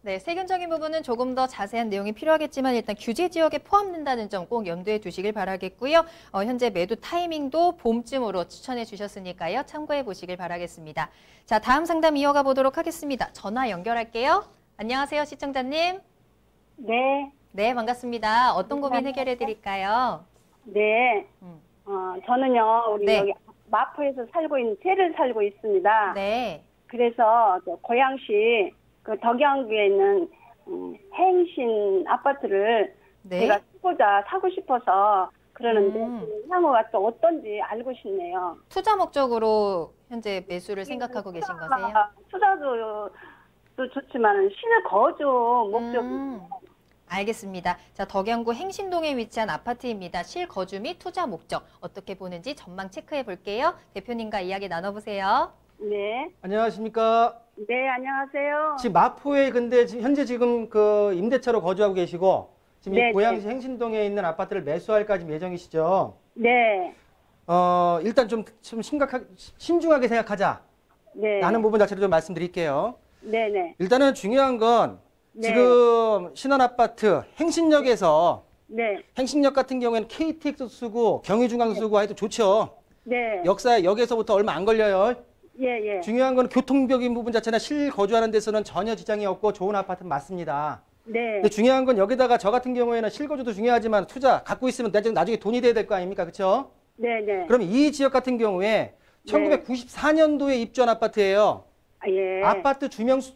네, 세금적인 부분은 조금 더 자세한 내용이 필요하겠지만 일단 규제 지역에 포함된다는 점 꼭 염두에 두시길 바라겠고요. 현재 매도 타이밍도 봄쯤으로 추천해 주셨으니까요. 참고해 보시길 바라겠습니다. 자, 다음 상담 이어가 보도록 하겠습니다. 전화 연결할게요. 안녕하세요, 시청자님.
네.
네, 반갑습니다. 어떤 고민 해결해 드릴까요?
네. 저는요, 우리
네.
여기 마포에서 세를 살고 있습니다.
네.
그래서 고양시 그 덕양구에 있는 행신 아파트를
네.
제가 사고 싶어서 그러는데 향후가 또 어떤지 알고 싶네요.
투자 목적으로 현재 매수를 생각하고 계신 거세요?
투자도 좋지만 실거주 목적.
알겠습니다. 자, 덕양구 행신동에 위치한 아파트입니다. 실거주 및 투자 목적 어떻게 보는지 전망 체크해 볼게요. 대표님과 이야기 나눠보세요.
네.
안녕하십니까?
네, 안녕하세요.
지금 마포에 근데 현재 지금 그 임대차로 거주하고 계시고 지금
네,
이 고양시 행신동에 있는 아파트를 매수할까 지금 예정이시죠?
네.
일단 좀 신중하게 생각하자.
네.
라는 부분 자체를 좀 말씀드릴게요.
네네.
일단은 중요한 건
네.
지금 신원아파트 행신역에서
네.
행신역 같은 경우에는 KTX도 쓰고 경의중앙도 쓰고 해도 좋죠.
네.
역에서부터 얼마 안 걸려요.
예, 예.
중요한 건 교통적인 부분 자체나 실거주하는 데서는 전혀 지장이 없고 좋은 아파트는 맞습니다.
네.
근데 중요한 건 여기다가 저 같은 경우에는 실거주도 중요하지만 투자 갖고 있으면 나중에 돈이 돼야 될 거 아닙니까? 그렇죠?
네, 네.
그럼 이 지역 같은 경우에 1994년도에 입주한 아파트예요.
예.
아파트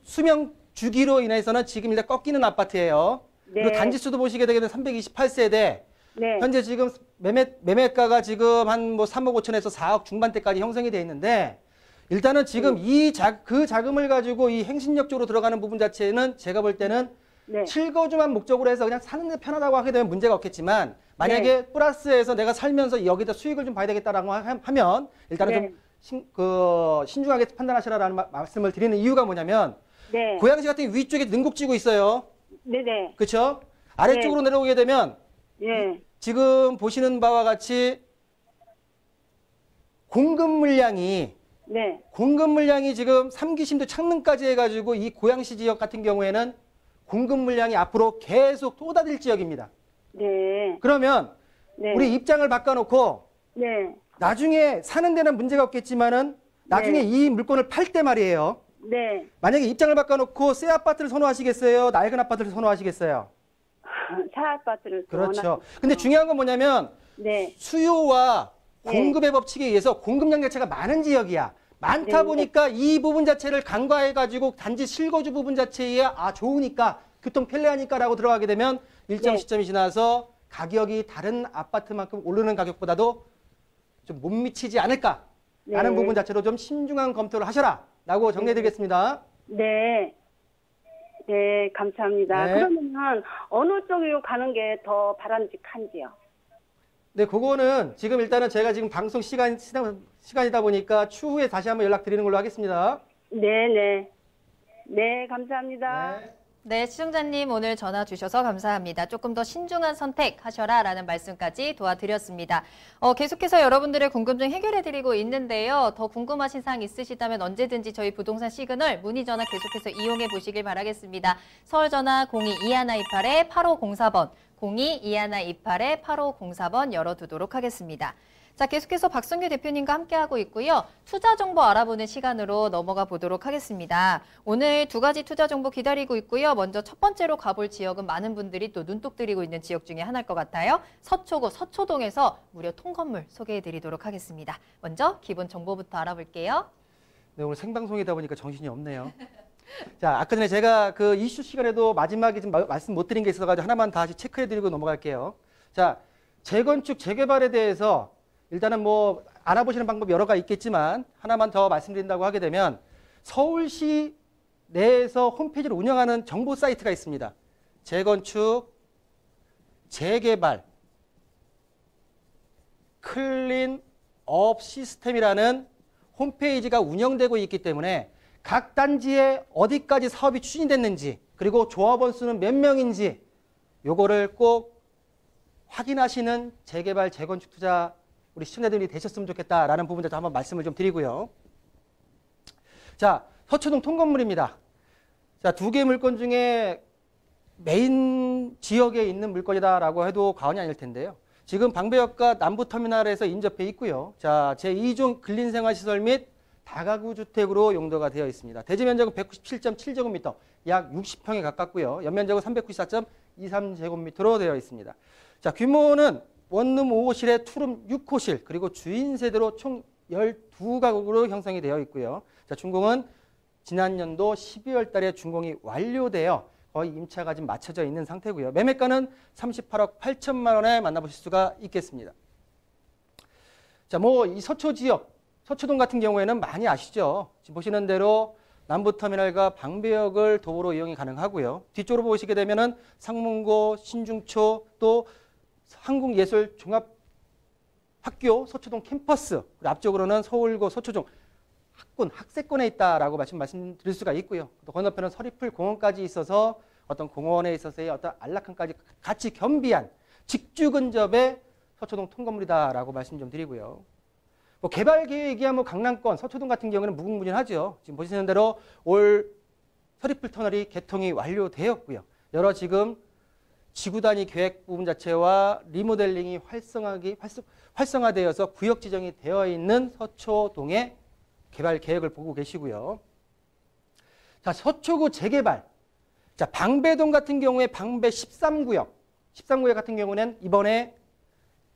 수명 주기로 인해서는 지금 일단 꺾이는 아파트예요.
네.
그리고 단지수도 보시게 되게 되면 328세대.
네.
현재 지금 매매가가 지금 한 뭐 3억 5천에서 4억 중반대까지 형성이 돼 있는데 일단은 지금 그 자금을 가지고 이 행신역 쪽으로 들어가는 부분 자체는 제가 볼 때는
네.
실거주만 목적으로 해서 그냥 사는 데 편하다고 하게 되면 문제가 없겠지만 만약에 플러스해서 내가 살면서 여기다 수익을 좀 봐야 되겠다라고 하면 일단은
네.
좀 신중하게 판단하시라는 말씀을 드리는 이유가 뭐냐면
네.
고양시 같은 경우 위쪽에 능곡지구 있어요.
네네.
그렇죠? 아래쪽으로 내려오게 되면
예.
지금 보시는 바와 같이 공급 물량이 지금 3기심도 창릉까지 해가지고 이 고양시 지역 같은 경우에는 공급 물량이 앞으로 계속 쏟아질 지역입니다.
네.
그러면
네.
우리 입장을 바꿔놓고
네.
나중에 사는 데는 문제가 없겠지만은 나중에 이 물건을 팔 때 말이에요.
네.
만약에 입장을 바꿔놓고 새 아파트를 선호하시겠어요? 낡은 아파트를 선호하시겠어요?
새 아파트를
그렇죠. 근데 중요한 건 뭐냐면
네.
수요와 공급의 법칙에 의해서 공급량 자체가 많은 지역이야. 많다 보니까 이 부분 자체를 간과해가지고 단지 실거주 부분 자체에 좋으니까 교통 편리하니까라고 들어가게 되면 일정 시점이 지나서 가격이 다른 아파트만큼 오르는 가격보다도 좀 못 미치지 않을까라는 부분 자체로 좀 신중한 검토를 하셔라라고 정리해드리겠습니다.
네. 네, 감사합니다.
네.
그러면 어느 쪽으로 가는 게 더 바람직한지요?
네, 그거는 지금 일단은 제가 지금 방송 시간이다 보니까 추후에 다시 한번 연락드리는 걸로 하겠습니다.
네, 네. 네, 감사합니다.
네.
네, 시청자님 오늘 전화 주셔서 감사합니다. 조금 더 신중한 선택하셔라 라는 말씀까지 도와드렸습니다. 계속해서 여러분들의 궁금증 해결해드리고 있는데요. 더 궁금하신 사항 있으시다면 언제든지 저희 부동산 시그널 문의 전화 계속해서 이용해 보시길 바라겠습니다. 서울 전화 02-2128-8504번, 02-2128-8504번 열어두도록 하겠습니다. 자, 계속해서 박성규 대표님과 함께하고 있고요. 투자 정보 알아보는 시간으로 넘어가 보도록 하겠습니다. 오늘 두 가지 투자 정보 기다리고 있고요. 먼저 첫 번째로 가볼 지역은 많은 분들이 또 눈독 들이고 있는 지역 중에 하나일 것 같아요. 서초구 서초동에서 무료 통건물 소개해드리도록 하겠습니다. 먼저 기본 정보부터 알아볼게요.
네, 오늘 생방송이다 보니까 정신이 없네요. 자, 아까 전에 제가 그 이슈 시간에도 마지막에 좀 말씀 못 드린 게 있어가지고 하나만 다시 체크해드리고 넘어갈게요. 자, 재건축, 재개발에 대해서 일단은 뭐 알아보시는 방법이 여러 가지 있겠지만 하나만 더 말씀드린다고 하게 되면 서울시 내에서 홈페이지를 운영하는 정보 사이트가 있습니다. 재건축, 재개발, 클린업 시스템이라는 홈페이지가 운영되고 있기 때문에 각 단지에 어디까지 사업이 추진됐는지 그리고 조합원 수는 몇 명인지 요거를 꼭 확인하시는 재개발, 재건축 투자 우리 시청자들이 되셨으면 좋겠다라는 부분도 한번 말씀을 좀 드리고요. 자, 서초동 통건물입니다. 자, 두 개 물건 중에 메인 지역에 있는 물건이다라고 해도 과언이 아닐 텐데요. 지금 방배역과 남부터미널에서 인접해 있고요. 자, 제2종 근린생활시설 및 다가구 주택으로 용도가 되어 있습니다. 대지 면적은 197.7제곱미터, 약 60평에 가깝고요. 연면적은 394.23제곱미터로 되어 있습니다. 자, 규모는 원룸 5호실에 투룸 6호실 그리고 주인 세대로 총 12가구로 형성이 되어 있고요. 자, 준공은 지난 연도 12월 달에 준공이 완료되어 거의 임차가 지금 맞춰져 있는 상태고요. 매매가는 38억 8천만 원에 만나보실 수가 있겠습니다. 자, 뭐 이 서초 지역, 서초동 같은 경우에는 많이 아시죠? 지금 보시는 대로 남부터미널과 방배역을 도보로 이용이 가능하고요. 뒤쪽으로 보시게 되면은 상문고, 신중초 또 한국예술종합학교 서초동 캠퍼스, 그리고 앞쪽으로는 서울고 서초동 학세권에 있다라고 말씀드릴 수가 있고요. 또 건너편은 서리풀 공원까지 있어서 어떤 공원에 있어서의 어떤 안락함까지 같이 겸비한 직주 근접의 서초동 통건물이다라고 말씀 좀 드리고요. 뭐 개발 계획이야 뭐 강남권 서초동 같은 경우는 무궁무진하죠. 지금 보시는 대로 올 서리풀 터널이 개통이 완료되었고요. 여러 지금 지구 단위 계획 부분 자체와 리모델링이 활성화되어서 구역 지정이 되어 있는 서초동의 개발 계획을 보고 계시고요. 자, 서초구 재개발. 자, 방배동 같은 경우에 방배 13구역 같은 경우는 이번에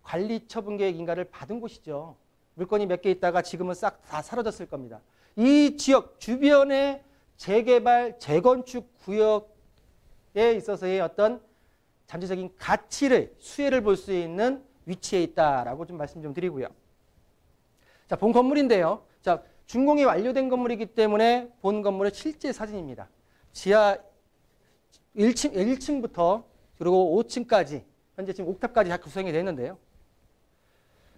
관리처분 계획 인가를 받은 곳이죠. 물건이 몇 개 있다가 지금은 싹 다 사라졌을 겁니다. 이 지역 주변의 재개발, 재건축 구역에 있어서의 어떤 잠재적인 가치를, 수혜를 볼 수 있는 위치에 있다라고 좀 말씀 좀 드리고요. 자, 본 건물인데요. 자, 준공이 완료된 건물이기 때문에 본 건물의 실제 사진입니다. 지하 1층부터 그리고 5층까지 현재 지금 옥탑까지 다 구성이 되어 있는데요.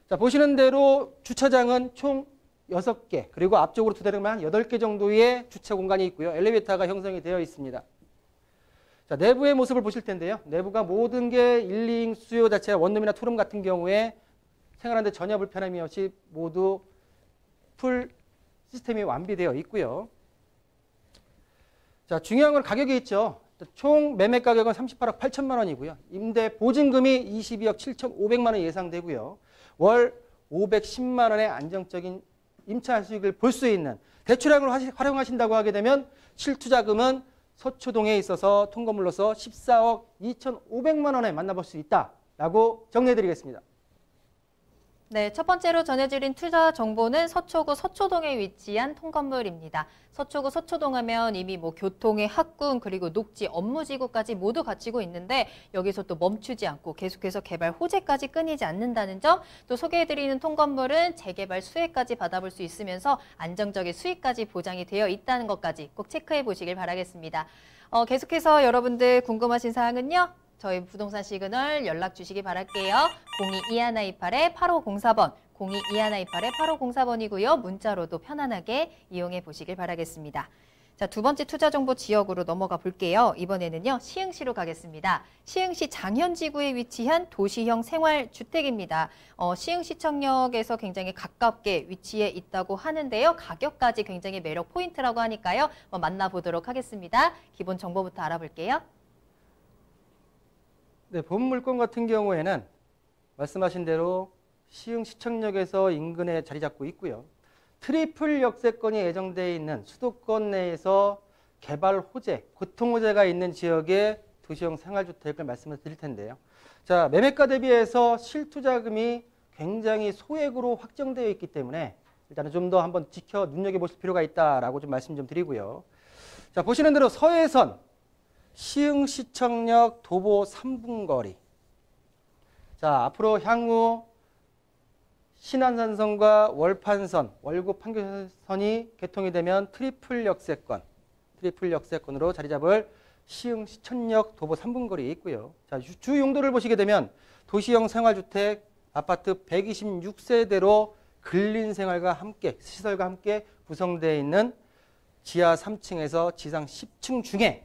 자, 보시는 대로 주차장은 총 6개, 그리고 앞쪽으로 두 대로만 8개 정도의 주차 공간이 있고요. 엘리베이터가 형성이 되어 있습니다. 자, 내부의 모습을 보실 텐데요. 내부가 모든 게 1링 수요 자체가 원룸이나 투룸 같은 경우에 생활하는데 전혀 불편함이 없이 모두 풀 시스템이 완비되어 있고요. 자, 중요한 건 가격이 있죠. 총 매매 가격은 38억 8천만 원이고요. 임대 보증금이 22억 7,500만 원 예상되고요. 월 510만 원의 안정적인 임차 수익을 볼 수 있는 대출액을 활용하신다고 하게 되면 실투자금은 서초동에 있어서 통건물로서 14억 2,500만 원에 만나볼 수 있다라고 정리해드리겠습니다.
네, 첫 번째로 전해드린 투자 정보는 서초구 서초동에 위치한 통건물입니다. 서초구 서초동 하면 이미 교통의 학군 그리고 녹지, 업무지구까지 모두 갖추고 있는데 여기서 또 멈추지 않고 계속해서 개발 호재까지 끊이지 않는다는 점, 또 소개해드리는 통건물은 재개발 수혜까지 받아볼 수 있으면서 안정적인 수익까지 보장이 되어 있다는 것까지 꼭 체크해 보시길 바라겠습니다. 계속해서 여러분들 궁금하신 사항은요. 저희 부동산 시그널 연락 주시기 바랄게요. 022128-8504번, 022128-8504번이고요. 문자로도 편안하게 이용해 보시길 바라겠습니다. 자, 두 번째 투자 정보 지역으로 넘어가 볼게요. 이번에는요, 시흥시로 가겠습니다. 시흥시 장현지구에 위치한 도시형 생활주택입니다. 시흥시청역에서 굉장히 가깝게 위치해 있다고 하는데요. 가격까지 굉장히 매력 포인트라고 하니까요. 만나보도록 하겠습니다. 기본 정보부터 알아볼게요.
네, 본 물건 같은 경우에는 말씀하신 대로 시흥시청역에서 인근에 자리 잡고 있고요. 트리플 역세권이 예정되어 있는 수도권 내에서 개발 호재, 교통 호재가 있는 지역의 도시형 생활주택을 말씀을 드릴 텐데요. 자, 매매가 대비해서 실투자금이 굉장히 소액으로 확정되어 있기 때문에 일단은 좀 더 한번 눈여겨보실 필요가 있다라고 좀 말씀 좀 드리고요. 자, 보시는 대로 서해선, 시흥시청역 도보 3분 거리. 자, 앞으로 향후 신안산선과 월판선, 월곡 판교선이 개통이 되면 트리플 역세권으로 자리 잡을 시흥시청역 도보 3분 거리에 있고요. 자, 주 용도를 보시게 되면 도시형 생활주택 아파트 126세대로 근린 생활과 함께, 시설과 함께 구성되어 있는 지하 3층에서 지상 10층 중에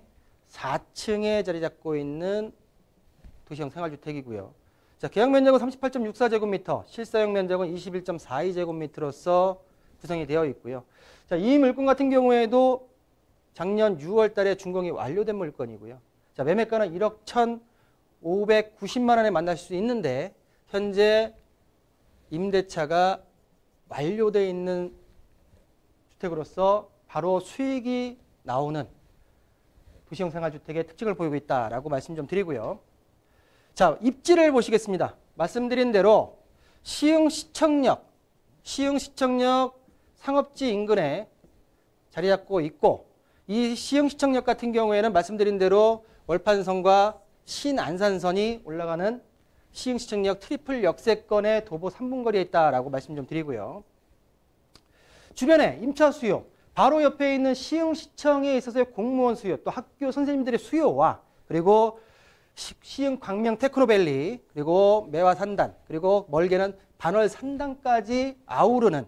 4층에 자리 잡고 있는 도시형 생활주택이고요. 자, 계약 면적은 38.64제곱미터, 실사용 면적은 21.42제곱미터로서 구성이 되어 있고요. 자, 이 물건 같은 경우에도 작년 6월 달에 준공이 완료된 물건이고요. 자, 매매가는 1억 1,590만 원에 만날 수 있는데 현재 임대차가 완료되어 있는 주택으로서 바로 수익이 나오는 도시형 생활주택의 특징을 보이고 있다라고 말씀 좀 드리고요. 자, 입지를 보시겠습니다. 말씀드린 대로 시흥시청역 상업지 인근에 자리 잡고 있고, 이 시흥시청역 같은 경우에는 말씀드린 대로 월판선과 신안산선이 올라가는 시흥시청역 트리플 역세권의 도보 3분 거리에 있다라고 말씀 좀 드리고요. 주변에 임차 수요, 바로 옆에 있는 시흥시청에 있어서의 공무원 수요, 또 학교 선생님들의 수요와 그리고 시흥 광명 테크노밸리, 그리고 매화산단, 그리고 멀게는 반월산단까지 아우르는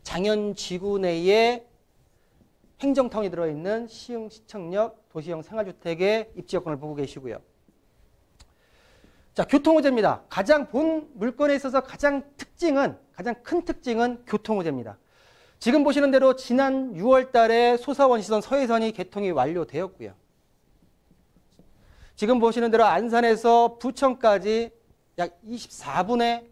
장현지구 내에 행정타운이 들어있는 시흥시청역 도시형 생활주택의 입지여건을 보고 계시고요. 자, 교통호재입니다. 본 물건에 있어서 가장 큰 특징은 교통호재입니다. 지금 보시는 대로 지난 6월 달에 소사원시선 서해선이 개통이 완료되었고요. 지금 보시는 대로 안산에서 부천까지 약 24분의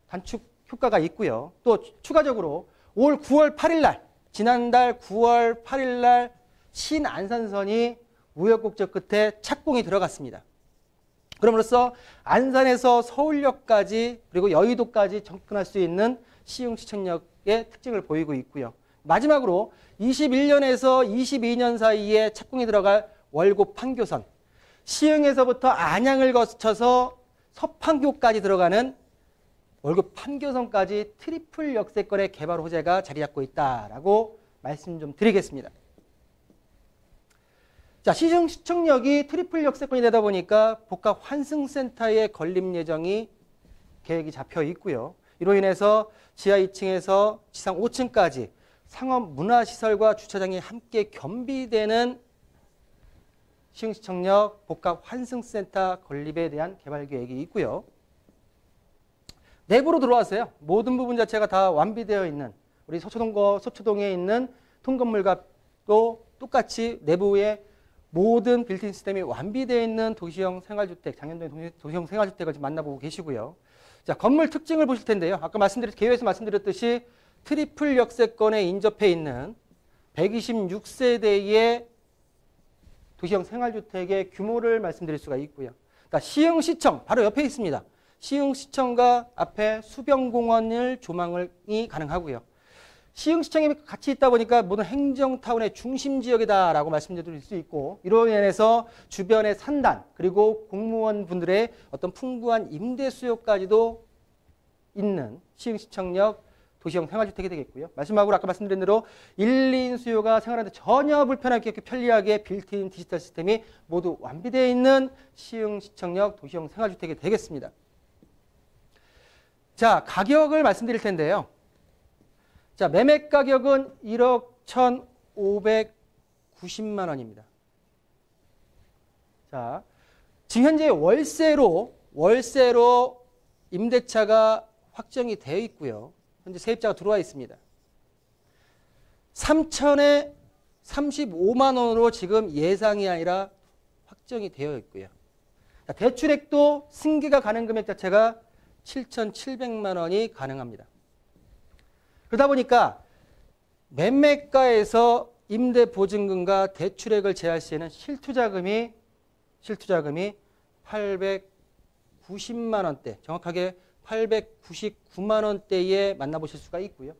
단축 효과가 있고요. 또 추가적으로 올 9월 8일 날, 지난달 9월 8일 날 신안산선이 우여곡절 끝에 착공이 들어갔습니다. 그럼으로써 안산에서 서울역까지 그리고 여의도까지 접근할 수 있는 시흥시청역의 특징을 보이고 있고요. 마지막으로 21년에서 22년 사이에 착공이 들어갈 월곡 판교선, 시흥에서부터 안양을 거쳐서 서판교까지 들어가는 월곡 판교선까지 트리플 역세권의 개발 호재가 자리 잡고 있다라고 말씀 좀 드리겠습니다. 자, 시흥시청역이 트리플 역세권이 되다 보니까 복합 환승센터의 건립 예정이 계획이 잡혀 있고요. 이로 인해서 지하 2층에서 지상 5층까지 상업 문화시설과 주차장이 함께 겸비되는 시흥시청역 복합환승센터 건립에 대한 개발 계획이 있고요. 내부로 들어왔어요. 모든 부분 자체가 다 완비되어 있는 우리 서초동에 있는 통건물과 또 똑같이 내부에 모든 빌트인 시스템이 완비되어 있는 도시형 생활주택, 장현동 도시형 생활주택을 지금 만나보고 계시고요. 자, 건물 특징을 보실 텐데요. 아까 개요에서 말씀드렸듯이 트리플 역세권에 인접해 있는 126세대의 도시형 생활주택의 규모를 말씀드릴 수가 있고요. 그러니까 시흥시청 바로 옆에 있습니다. 시흥시청과 앞에 수변공원을 조망이 가능하고요. 시흥시청이 같이 있다 보니까 모든 행정타운의 중심 지역이다라고 말씀드릴 수 있고, 이로 인해서 주변의 산단 그리고 공무원분들의 어떤 풍부한 임대 수요까지도 있는 시흥시청역 도시형 생활주택이 되겠고요. 마지막으로 아까 말씀드린 대로 1, 2인 수요가 생활하는데 전혀 불편하게 편리하게 빌트인 디지털 시스템이 모두 완비되어 있는 시흥시청역 도시형 생활주택이 되겠습니다. 자, 가격을 말씀드릴 텐데요. 자, 매매 가격은 1억 1,590만 원입니다. 자, 지금 현재 월세로 임대차가 확정이 되어 있고요. 현재 세입자가 들어와 있습니다. 3천에 35만 원으로 지금 예상이 아니라 확정이 되어 있고요. 대출액도 승계가 가능 금액 자체가 7,700만 원이 가능합니다. 그러다 보니까 매매가에서 임대보증금과 대출액을 제할 시에는 실투자금이 890만 원대, 정확하게 899만 원대에 만나보실 수가 있고요.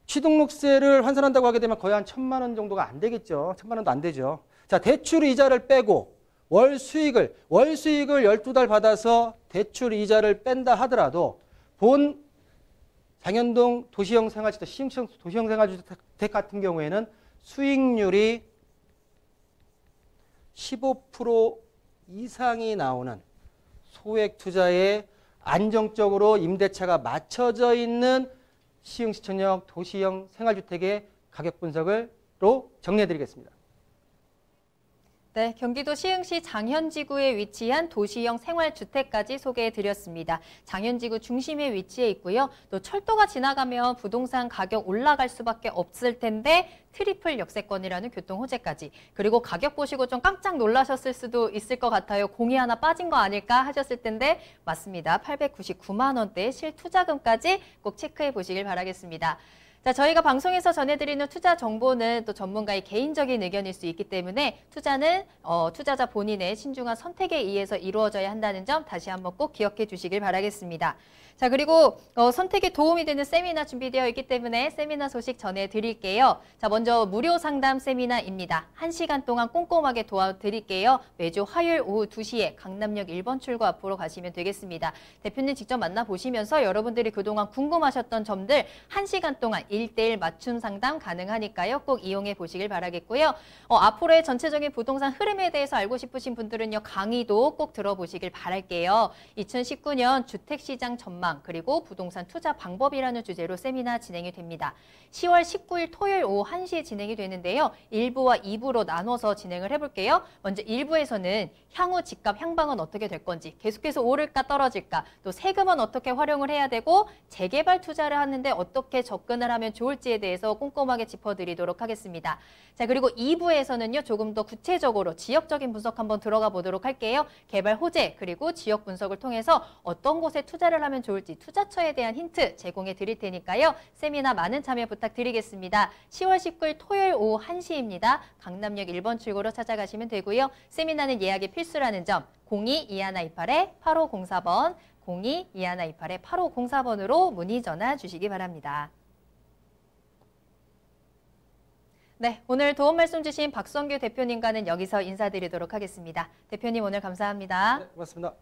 취등록세를 환산한다고 하게 되면 거의 한 1,000만 원 정도가 안 되겠죠. 1,000만 원도 안 되죠. 자, 대출 이자를 빼고 월 수익을 12달 받아서 대출 이자를 뺀다 하더라도 본 장현동 도시형 생활주택, 시흥시청 도시형 생활주택 같은 경우에는 수익률이 15% 이상이 나오는 소액 투자에 안정적으로 임대차가 맞춰져 있는 시흥시청역 도시형 생활주택의 가격 분석으로 정리해드리겠습니다.
네, 경기도 시흥시 장현지구에 위치한 도시형 생활주택까지 소개해드렸습니다. 장현지구 중심에 위치해 있고요. 또 철도가 지나가면 부동산 가격 올라갈 수밖에 없을 텐데 트리플 역세권이라는 교통 호재까지. 그리고 가격 보시고 좀 깜짝 놀라셨을 수도 있을 것 같아요. 공이 하나 빠진 거 아닐까 하셨을 텐데 맞습니다. 899만 원대의 실투자금까지 꼭 체크해 보시길 바라겠습니다. 자, 저희가 방송에서 전해드리는 투자 정보는 또 전문가의 개인적인 의견일 수 있기 때문에 투자는 투자자 본인의 신중한 선택에 의해서 이루어져야 한다는 점 다시 한번 꼭 기억해 주시길 바라겠습니다. 자, 그리고 선택에 도움이 되는 세미나 준비되어 있기 때문에 세미나 소식 전해드릴게요. 자, 먼저 무료 상담 세미나입니다. 1시간 동안 꼼꼼하게 도와드릴게요. 매주 화요일 오후 2시에 강남역 1번 출구 앞으로 가시면 되겠습니다. 대표님 직접 만나보시면서 여러분들이 그동안 궁금하셨던 점들 1시간 동안 1:1 맞춤 상담 가능하니까요. 꼭 이용해 보시길 바라겠고요. 앞으로의 전체적인 부동산 흐름에 대해서 알고 싶으신 분들은요. 강의도 꼭 들어보시길 바랄게요. 2019년 주택시장 전망 그리고 부동산 투자 방법이라는 주제로 세미나 진행이 됩니다. 10월 19일 토요일 오후 1시에 진행이 되는데요. 1부와 2부로 나눠서 진행을 해볼게요. 먼저 1부에서는 향후 집값 향방은 어떻게 될 건지, 계속해서 오를까 떨어질까, 또 세금은 어떻게 활용을 해야 되고 재개발 투자를 하는데 어떻게 접근을 하면 좋을지에 대해서 꼼꼼하게 짚어드리도록 하겠습니다. 자, 그리고 2부에서는요. 조금 더 구체적으로 지역적인 분석 한번 들어가 보도록 할게요. 개발 호재 그리고 지역 분석을 통해서 어떤 곳에 투자를 하면 좋을지 투자처에 대한 힌트 제공해 드릴 테니까요. 세미나 많은 참여 부탁드리겠습니다. 10월 19일 토요일 오후 1시입니다. 강남역 1번 출구로 찾아가시면 되고요. 세미나는 예약이 필수라는 점 02-2128-8504번 02-2128-8504번으로 문의 전화 주시기 바랍니다. 네, 오늘 도움 말씀 주신 박성규 대표님과는 여기서 인사드리도록 하겠습니다. 대표님 오늘 감사합니다.
네, 고맙습니다.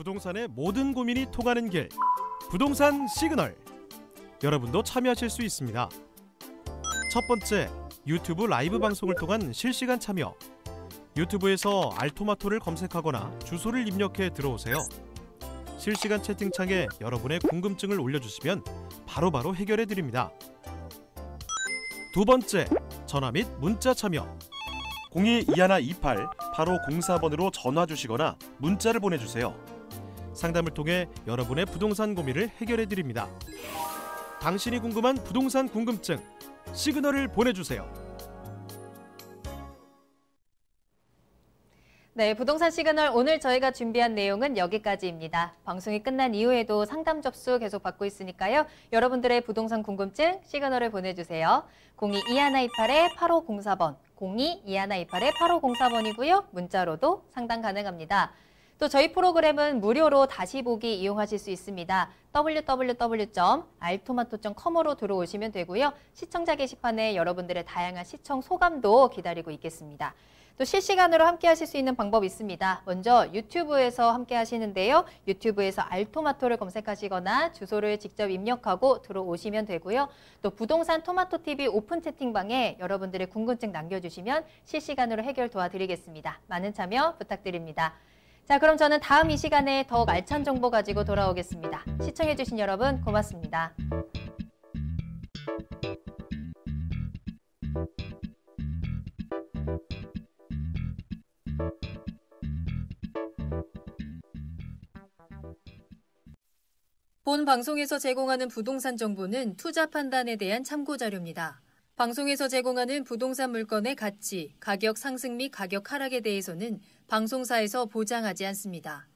부동산의 모든 고민이 통하는 길, 부동산 시그널. 여러분도 참여하실 수 있습니다. 첫 번째, 유튜브 라이브 방송을 통한 실시간 참여. 유튜브에서 알토마토를 검색하거나 주소를 입력해 들어오세요. 실시간 채팅창에 여러분의 궁금증을 올려주시면 바로바로 해결해 드립니다. 두 번째, 전화 및 문자 참여. 02-2128-8504번으로 전화 주시거나 문자를 보내주세요. 상담을 통해 여러분의 부동산 고민을 해결해 드립니다. 당신이 궁금한 부동산 궁금증, 시그널을 보내주세요.
네, 부동산 시그널 오늘 저희가 준비한 내용은 여기까지입니다. 방송이 끝난 이후에도 상담 접수 계속 받고 있으니까요. 여러분들의 부동산 궁금증 시그널을 보내주세요. 02-2128-8504번, 02-2128-8504번이고요. 문자로도 상담 가능합니다. 또 저희 프로그램은 무료로 다시 보기 이용하실 수 있습니다. www.altomato.com으로 들어오시면 되고요. 시청자 게시판에 여러분들의 다양한 시청 소감도 기다리고 있겠습니다. 또 실시간으로 함께 하실 수 있는 방법이 있습니다. 먼저 유튜브에서 함께 하시는데요. 유튜브에서 알토마토를 검색하시거나 주소를 직접 입력하고 들어오시면 되고요. 또 부동산 토마토TV 오픈 채팅방에 여러분들의 궁금증 남겨주시면 실시간으로 해결 도와드리겠습니다. 많은 참여 부탁드립니다. 자, 그럼 저는 다음 이 시간에 더욱 알찬 정보 가지고 돌아오겠습니다. 시청해주신 여러분 고맙습니다. 본 방송에서 제공하는 부동산 정보는 투자 판단에 대한 참고 자료입니다. 방송에서 제공하는 부동산 물건의 가치, 가격 상승 및 가격 하락에 대해서는 방송사에서 보장하지 않습니다.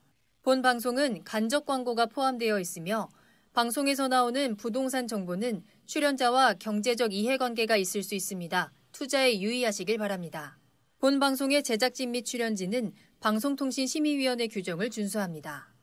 본 방송은 간접 광고가 포함되어 있으며 방송에서 나오는 부동산 정보는 출연자와 경제적 이해관계가 있을 수 있습니다. 투자에 유의하시길 바랍니다. 본 방송의 제작진 및 출연진은 방송통신심의위원회 규정을 준수합니다.